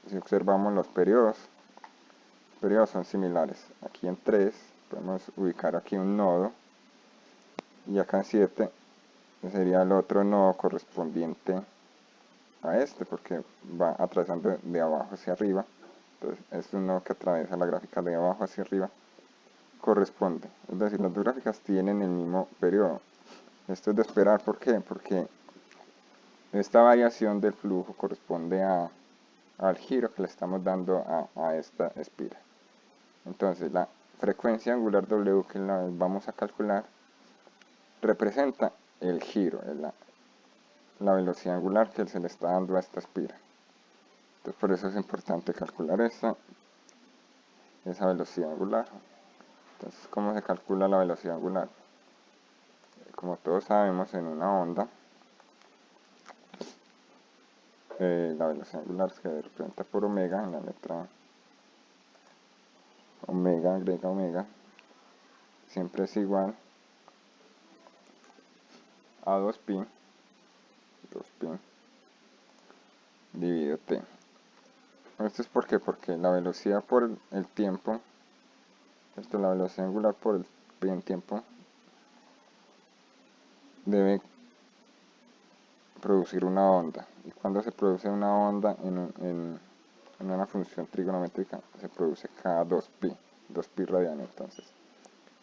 si observamos los periodos son similares. Aquí en 3 podemos ubicar aquí un nodo, y acá en 7 sería el otro nodo correspondiente a este, porque va atravesando de abajo hacia arriba. Entonces es un nodo que atraviesa la gráfica de abajo hacia arriba, corresponde, es decir, las dos gráficas tienen el mismo periodo. Esto es de esperar, ¿por qué? Porque esta variación del flujo corresponde al giro que le estamos dando a esta espira. Entonces la frecuencia angular W que la vamos a calcular representa el giro, la velocidad angular que se le está dando a esta espira. Entonces por eso es importante calcular esa velocidad angular. Entonces, ¿cómo se calcula la velocidad angular? Como todos sabemos, en una onda, la velocidad angular se representa por omega, en la letra omega, agrega omega, siempre es igual a 2pi dividido t. Esto es porque la velocidad por el tiempo, la velocidad angular por el tiempo debe producir una onda. Y cuando se produce una onda en una función trigonométrica, se produce cada 2pi radianes. Entonces,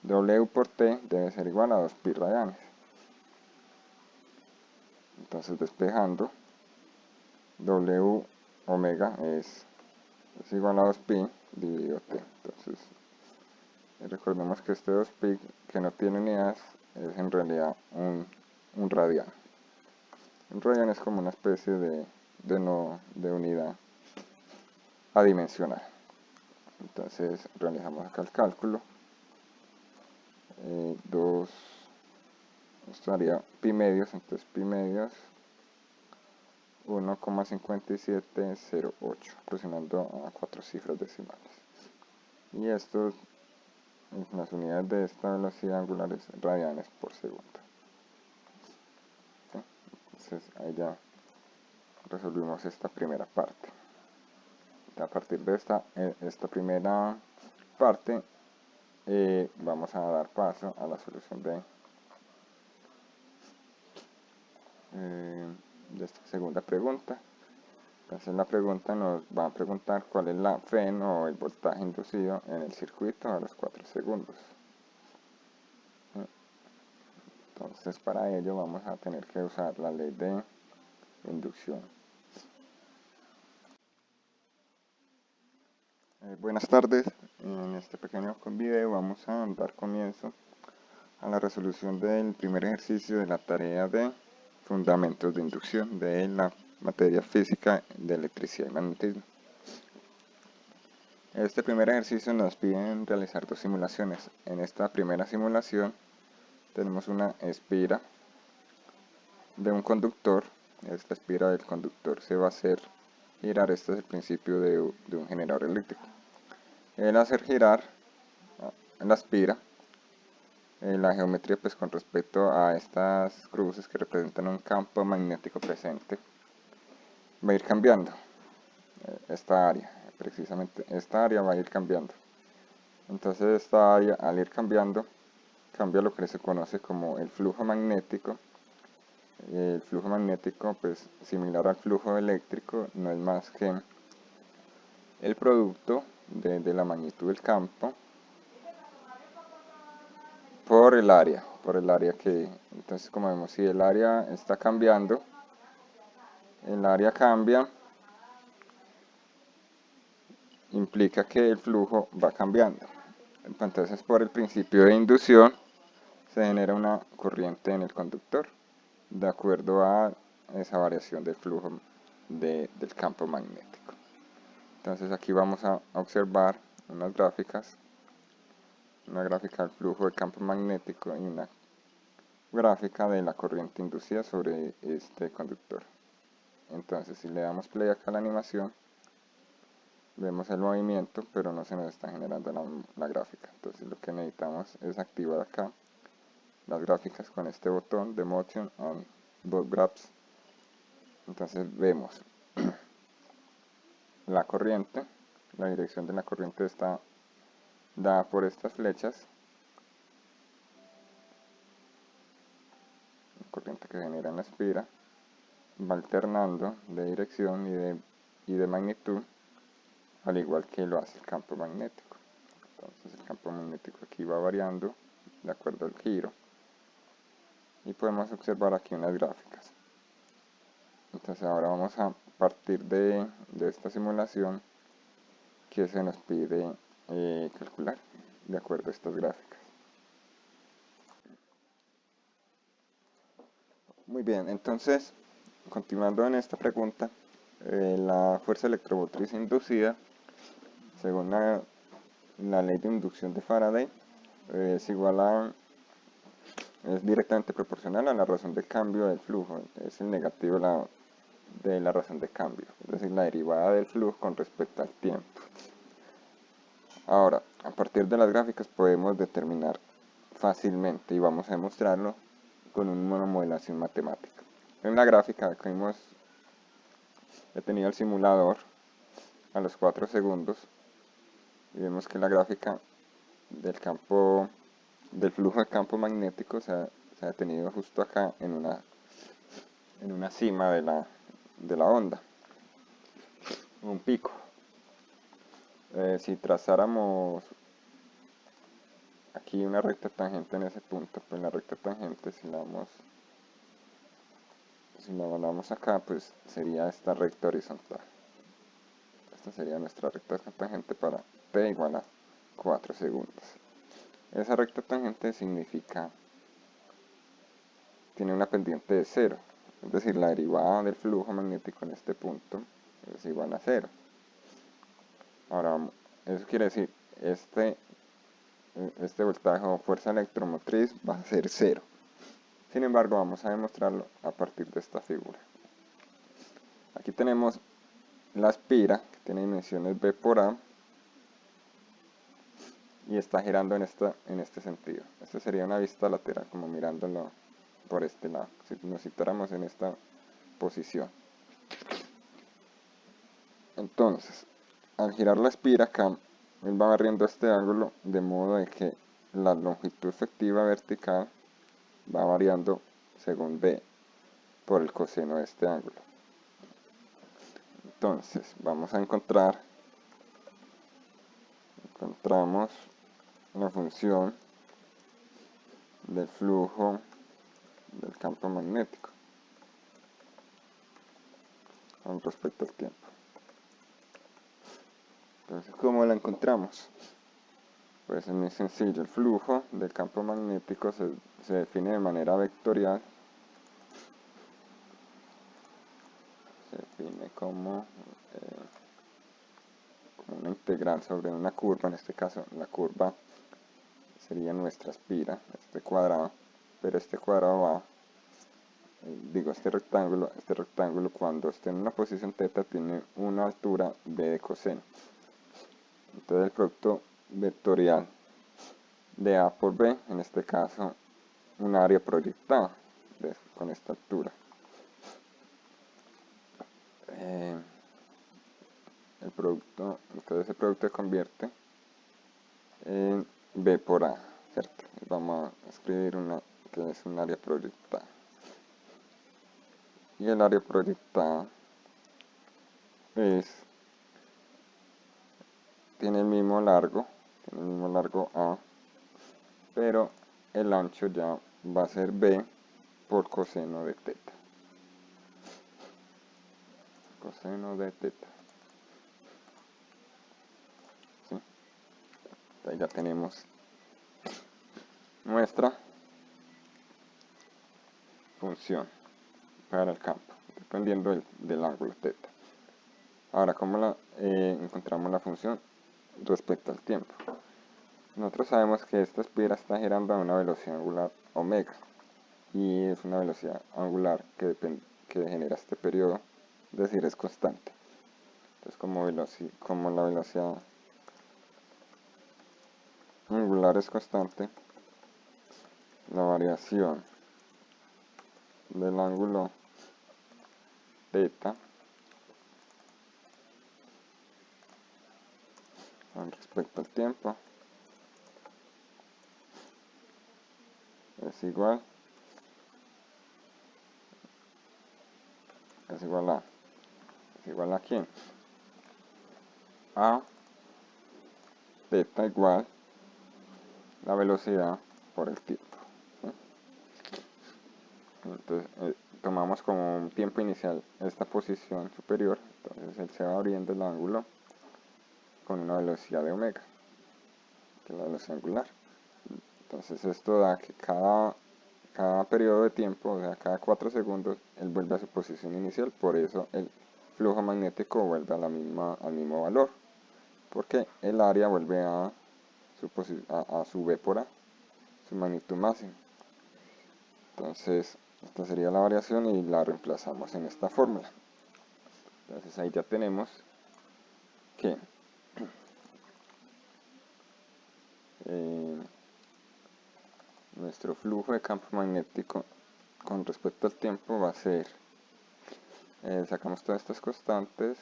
W por t debe ser igual a 2pi radianes. Entonces, despejando, W omega es igual a 2pi dividido t. Entonces, recordemos que este 2pi que no tiene unidades es en realidad un radian. Un radian es como una especie de unidad adimensional. Entonces realizamos acá el cálculo. 2, esto haría pi medios, entonces pi medios 1,5708, aproximando a 4 cifras decimales. Y esto, las unidades de esta velocidad angular es radianes por segundo. ¿Sí? Entonces ahí ya resolvimos esta primera parte. A partir de esta primera parte, vamos a dar paso a la solución de esta segunda pregunta. Entonces la pregunta nos va a preguntar cuál es la FEN o el voltaje inducido en el circuito a los 4 segundos. Entonces para ello vamos a tener que usar la ley de inducción. Buenas tardes, en este pequeño video vamos a dar comienzo a la resolución del primer ejercicio de la tarea de fundamentos de inducción de la materia física de electricidad y magnetismo. Este primer ejercicio nos pide realizar dos simulaciones. En esta primera simulación tenemos una espira de un conductor. Esta espira del conductor se va a hacer girar. Este es el principio de un generador eléctrico. El hacer girar la espira, la geometría pues con respecto a estas cruces que representan un campo magnético presente va a ir cambiando. Esta área, precisamente esta área va a ir cambiando. Entonces esta área al ir cambiando, cambia lo que se conoce como el flujo magnético. El flujo magnético, pues similar al flujo eléctrico, no es más que el producto de la magnitud del campo por el área que, entonces como vemos, si el área está cambiando, el área cambia, implica que el flujo va cambiando. Entonces por el principio de inducción se genera una corriente en el conductor de acuerdo a esa variación del flujo del campo magnético. Entonces aquí vamos a observar unas gráficas, una gráfica del flujo del campo magnético y una gráfica de la corriente inducida sobre este conductor. Entonces si le damos play acá a la animación, vemos el movimiento, pero no se nos está generando la gráfica. Entonces lo que necesitamos es activar acá las gráficas con este botón de Motion on Both Graphs. Entonces vemos la corriente, la dirección de la corriente está dada por estas flechas, la corriente que genera en la espira, va alternando de dirección y de magnitud, al igual que lo hace el campo magnético. Entonces el campo magnético aquí va variando de acuerdo al giro. Y podemos observar aquí unas gráficas. Entonces ahora vamos a partir de esta simulación que se nos pide calcular de acuerdo a estas gráficas. Muy bien, entonces continuando en esta pregunta, la fuerza electromotriz inducida, según la ley de inducción de Faraday, es igual a, es directamente proporcional a la razón de cambio del flujo, es el negativo de la razón de cambio, es decir, la derivada del flujo con respecto al tiempo. Ahora, a partir de las gráficas podemos determinar fácilmente, y vamos a demostrarlo con una modelación matemática. En la gráfica que he tenido el simulador a los 4 segundos y vemos que la gráfica del flujo de campo magnético se ha detenido justo acá en una cima de la onda, un pico. Si trazáramos aquí una recta tangente en ese punto, pues la recta tangente si la mandamos acá, pues sería esta recta horizontal. Esta sería nuestra recta tangente para t igual a 4 segundos. Esa recta tangente tiene una pendiente de 0, es decir, la derivada del flujo magnético en este punto es igual a 0. Ahora, eso quiere decir, este voltaje o fuerza electromotriz va a ser 0. Sin embargo, vamos a demostrarlo a partir de esta figura. Aquí tenemos la espira, que tiene dimensiones B por A, y está girando en este sentido. Esta sería una vista lateral, como mirándolo por este lado, si nos situáramos en esta posición. Entonces, al girar la espira acá, él va variando este ángulo de modo de que la longitud efectiva vertical va variando según B por el coseno de este ángulo. Entonces, vamos a encontramos la función del flujo del campo magnético con respecto al tiempo. Entonces, ¿cómo la encontramos? Pues es muy sencillo, el flujo del campo magnético se define de manera vectorial, se define como una integral sobre una curva, en este caso la curva sería nuestra espira, este cuadrado, pero este cuadrado va, este rectángulo cuando esté en una posición θ tiene una altura b de coseno. Entonces el producto vectorial de A por B, en este caso un área proyectada con esta altura. Entonces el producto se convierte en B por A, ¿cierto? Vamos a escribir que es un área proyectada. Y el área proyectada tiene el mismo largo A, pero el ancho ya va a ser B por coseno de θ. Coseno de θ. ¿Sí? Entonces ya tenemos nuestra función para el campo, dependiendo del ángulo θ. Ahora, ¿cómo encontramos la función respecto al tiempo? Nosotros sabemos que esta espira está girando a una velocidad angular omega, y es una velocidad angular que genera este periodo, es decir, es constante. Entonces, como la velocidad angular es constante, la variación del ángulo θ con respecto al tiempo es igual ¿a quién? A θ igual la velocidad por el tiempo. ¿Sí? Entonces tomamos como un tiempo inicial esta posición superior, entonces él se va abriendo el ángulo con una velocidad de omega, que es la velocidad angular. Entonces esto da que cada periodo de tiempo, o sea, cada 4 segundos, él vuelve a su posición inicial, por eso el flujo magnético vuelve a al mismo valor, porque el área vuelve a su V por A, su magnitud máxima. Entonces, esta sería la variación y la reemplazamos en esta fórmula. Entonces ahí ya tenemos que nuestro flujo de campo magnético con respecto al tiempo va a ser, sacamos todas estas constantes,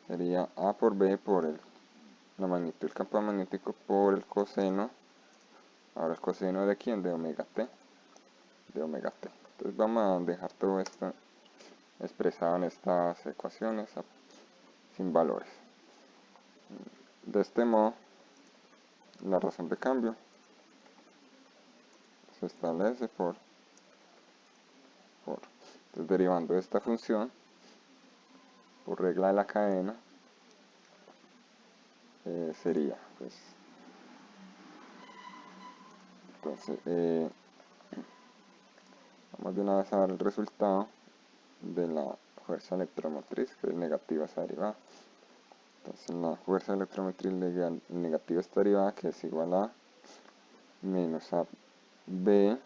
sería A por B por la magnitud del campo magnético por el coseno, ahora el coseno de quién, de omega t, Entonces vamos a dejar todo esto expresado en estas ecuaciones sin valores. De este modo, la razón de cambio se establece entonces, derivando de esta función por regla de la cadena, sería, pues, entonces, vamos de una vez a ver el resultado de la fuerza electromotriz, que es negativa esa derivada. Entonces la fuerza electromotriz negativa esta derivada, que es igual a menos a B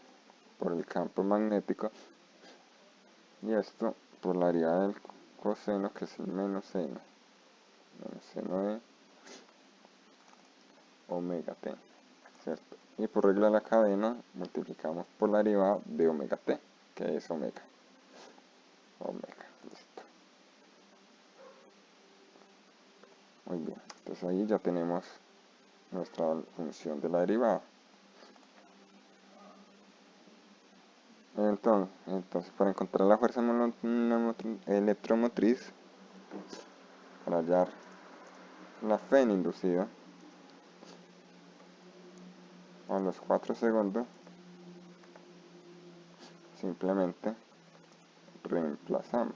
por el campo magnético, y esto por la derivada del coseno, que es el menos seno de omega t, ¿cierto? Y por regla de la cadena multiplicamos por la derivada de omega t, que es omega, listo. Muy bien, entonces ahí ya tenemos nuestra función de la derivada. Entonces, para encontrar la fuerza electromotriz, para hallar la Fn inducida a los 4 segundos, simplemente reemplazamos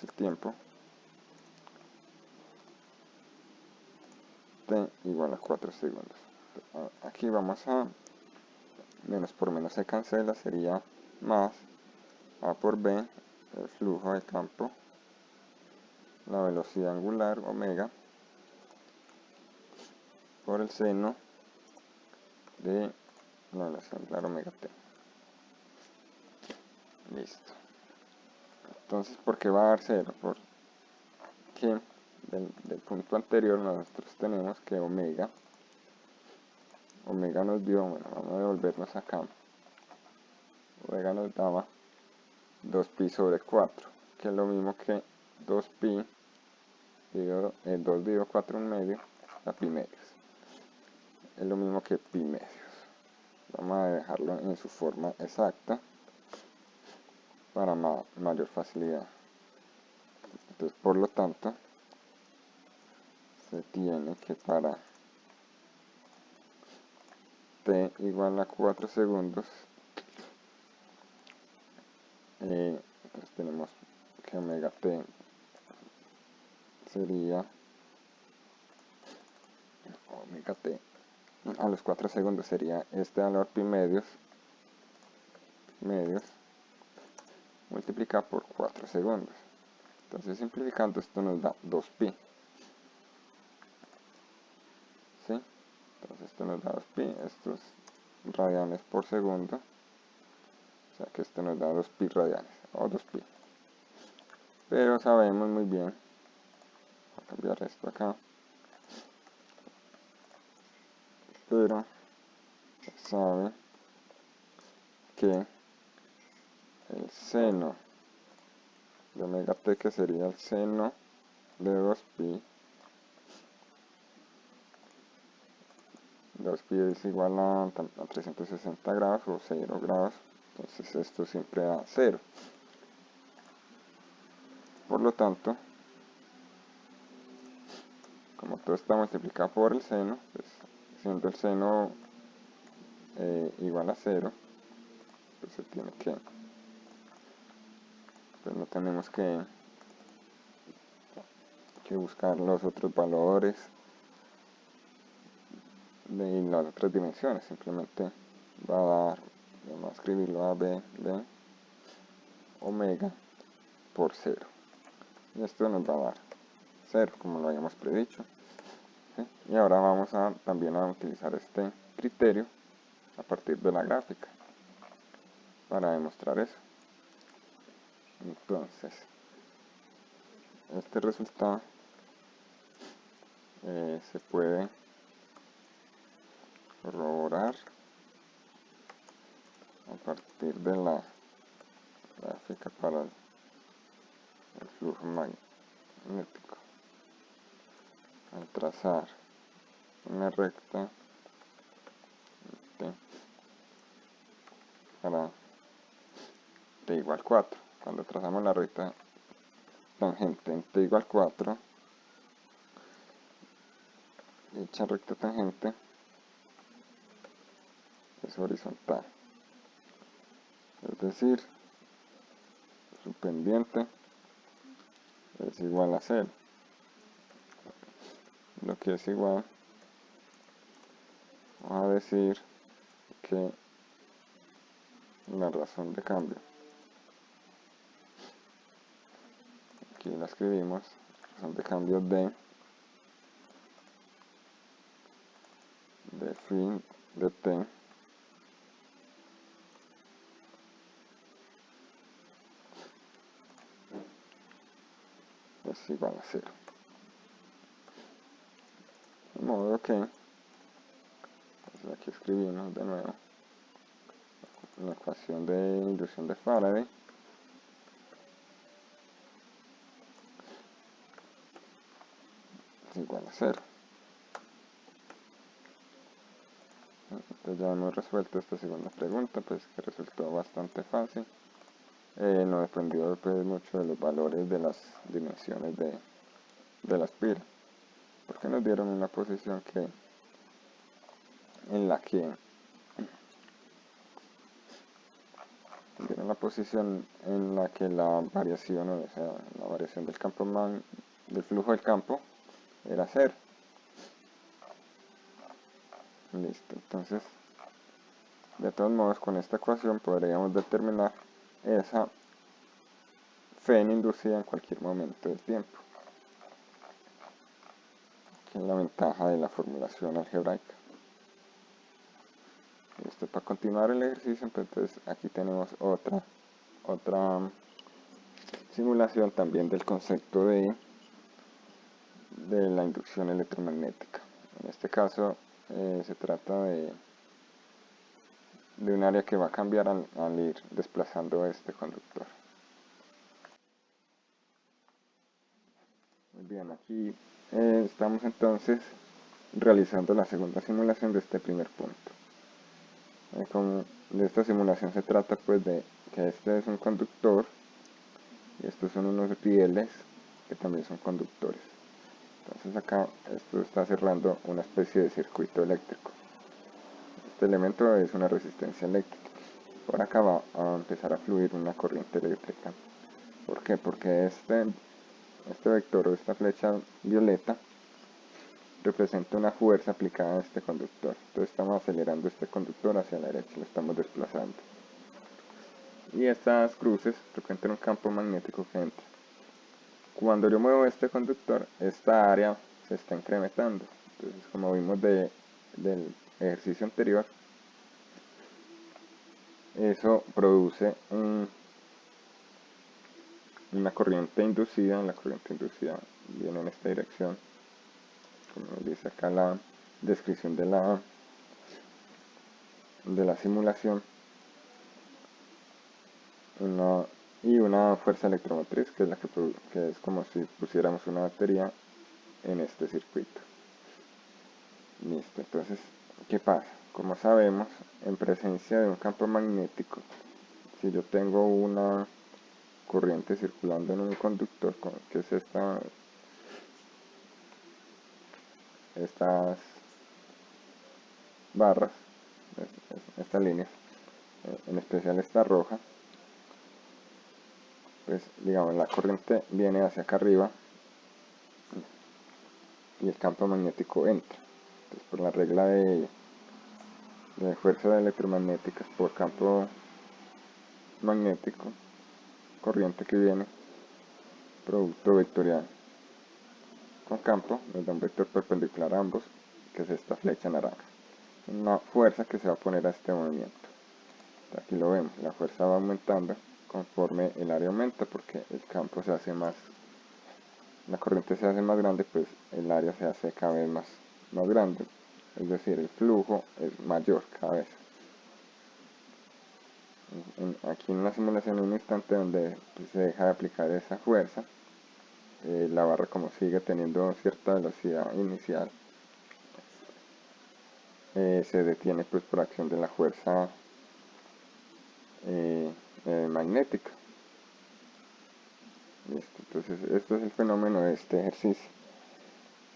el tiempo, t igual a 4 segundos. Aquí vamos a, menos por menos se cancela, sería más A por B, el flujo de campo, la velocidad angular, omega, por el seno de la velocidad angular, omega t. Listo. Entonces, ¿por qué va a dar 0? Porque del punto anterior nosotros tenemos que omega nos dio, bueno, vamos a devolvernos acá, omega nos daba 2pi sobre 4, que es lo mismo que 2pi dividido 2 dividido 4 en medio a pi medios, es lo mismo que pi medios. Vamos a dejarlo en su forma exacta para mayor facilidad. Entonces, por lo tanto, se tiene que para t igual a 4 segundos, pues tenemos que omega t sería omega t a los 4 segundos sería este valor pi medios multiplicado por 4 segundos. Entonces, simplificando, esto nos da 2pi. ¿Sí? Entonces esto nos da 2pi, estos radianes por segundo, o sea que esto nos da 2pi radianes, o 2pi. Pero sabemos muy bien, voy a cambiar esto acá, pero se sabe que el seno de omega t, que sería el seno de 2pi, 2pi es igual a 360 grados o 0 grados, entonces esto siempre da 0. Por lo tanto, como todo está multiplicado por el seno, pues siendo el seno igual a 0, pues se tiene que, pues no tenemos que buscar los otros valores de las otras dimensiones, simplemente va a dar, vamos a escribirlo a b omega por 0, y esto nos va a dar 0 como lo habíamos predicho. ¿Sí? Y ahora vamos a también a utilizar este criterio a partir de la gráfica para demostrar eso. Entonces, este resultado se puede corroborar a partir de la gráfica para el flujo magnético. Al trazar una recta para t igual 4, cuando trazamos la recta tangente en t igual 4, dicha recta tangente es horizontal, es decir, su pendiente es igual a 0, lo que es igual, vamos a decir que la razón de cambio, aquí la escribimos, razón de cambio de fin de t es igual a 0. De modo que, pues aquí escribimos de nuevo la ecuación de inducción de Faraday es igual a 0. Entonces ya hemos resuelto esta segunda pregunta, pues que resultó bastante fácil. No dependió pues, mucho de los valores de las dimensiones de las pilas, porque nos dieron una posición en la que la variación, o sea, la variación del campo del flujo del campo era 0. Listo, entonces de todos modos con esta ecuación podríamos determinar esa Fn inducida en cualquier momento del tiempo, que es la ventaja de la formulación algebraica. Listo, para continuar el ejercicio, entonces aquí tenemos otra simulación también del concepto de la inducción electromagnética. En este caso se trata de un área que va a cambiar al ir desplazando este conductor. Muy bien, aquí estamos entonces realizando la segunda simulación de este primer punto. Como de esta simulación se trata pues de que este es un conductor y estos son unos rieles que también son conductores. Entonces acá esto está cerrando una especie de circuito eléctrico. Este elemento es una resistencia eléctrica. Por acá va a empezar a fluir una corriente eléctrica. ¿Por qué? Porque este vector o esta flecha violeta representa una fuerza aplicada a este conductor. Entonces estamos acelerando este conductor hacia la derecha, lo estamos desplazando. Y estas cruces representan un campo magnético que entra. Cuando yo muevo este conductor, esta área se está incrementando. Entonces, como vimos del ejercicio anterior, eso produce una corriente inducida. La corriente inducida viene en esta dirección, como dice acá la descripción de la simulación, y una fuerza electromotriz que es que es como si pusiéramos una batería en este circuito. Listo, entonces, ¿qué pasa? Como sabemos, en presencia de un campo magnético, si yo tengo una corriente circulando en un conductor, que es estas barras, esta línea, en especial esta roja, pues digamos la corriente viene hacia acá arriba y el campo magnético entra. Entonces por la regla de fuerza electromagnética por campo magnético, corriente que viene, producto vectorial con campo, nos da un vector perpendicular a ambos, que es esta flecha naranja. Una fuerza que se va a poner a este movimiento. Aquí lo vemos, la fuerza va aumentando conforme el área aumenta porque el campo se hace más, la corriente se hace más grande, pues el área se hace cada vez más grande, es decir, el flujo es mayor cada vez. Aquí en la simulación hay un instante donde se deja de aplicar esa fuerza, la barra como sigue teniendo cierta velocidad inicial, se detiene pues por acción de la fuerza magnética. Listo. Entonces esto es el fenómeno de este ejercicio.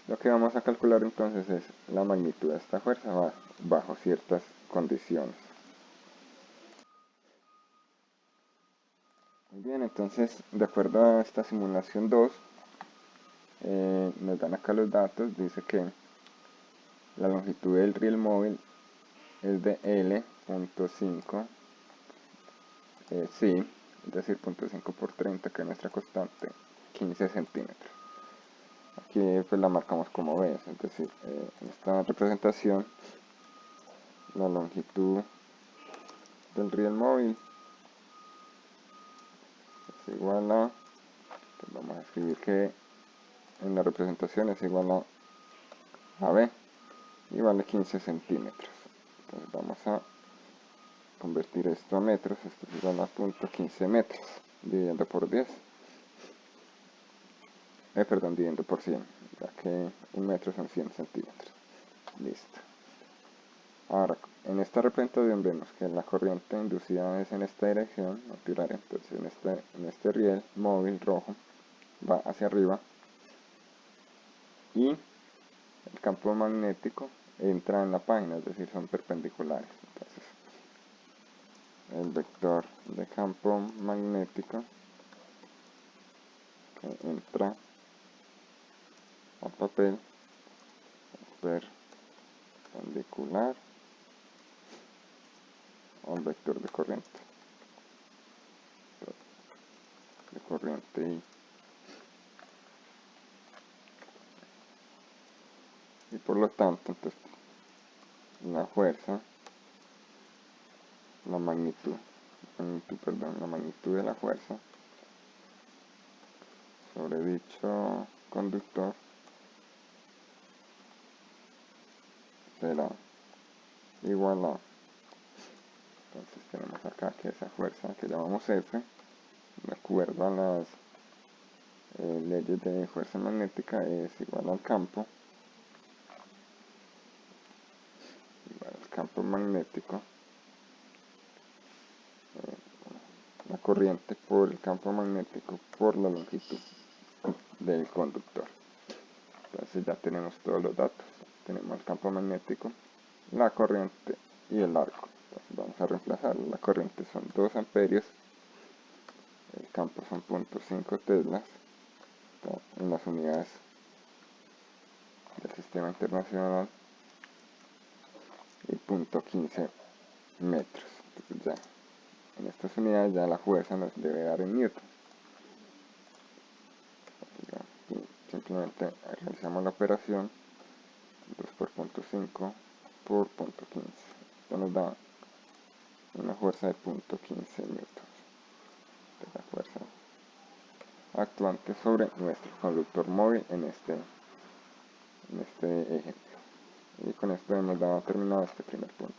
Lo que vamos a calcular entonces es la magnitud de esta fuerza bajo ciertas condiciones. Muy bien, entonces de acuerdo a esta simulación 2, nos dan acá los datos, dice que la longitud del riel móvil es de L.5, sí, es decir, 0.5 por 30, que es nuestra constante, 15 centímetros. Aquí pues la marcamos como B, es decir, en esta representación la longitud del riel móvil es igual a, pues vamos a escribir que en la representación es igual a B y vale 15 centímetros. Entonces vamos a convertir esto a metros, esto es igual a 0.15 metros, dividiendo por 10. Perdón, dividiendo por 100, ya que un metro son 100 centímetros. Listo. Ahora, en esta representación vemos que la corriente inducida es en esta dirección, entonces en este riel móvil rojo va hacia arriba y el campo magnético entra en la página, es decir, son perpendiculares. Entonces, el vector de campo magnético que entra al papel es perpendicular al vector de corriente. Y por lo tanto, entonces, la fuerza, la magnitud de la fuerza sobre dicho conductor será igual a, entonces tenemos acá que esa fuerza que llamamos F, de acuerdo a las leyes de fuerza magnética, es igual al campo magnético, la corriente por el campo magnético por la longitud del conductor. Entonces ya tenemos todos los datos, tenemos el campo magnético, la corriente y el arco. Entonces vamos a reemplazar, la corriente son 2 amperios, el campo son 0.5 teslas, en las unidades del sistema internacional, y 0.15 metros. Entonces ya en estas unidades ya la fuerza nos debe dar en newton. Simplemente realizamos la operación 2 por 0.5 por 0.15. Esto nos da una fuerza de 0.15 newtons de la fuerza actuante sobre nuestro conductor móvil en este ejemplo. Y con esto hemos dado terminado este primer punto.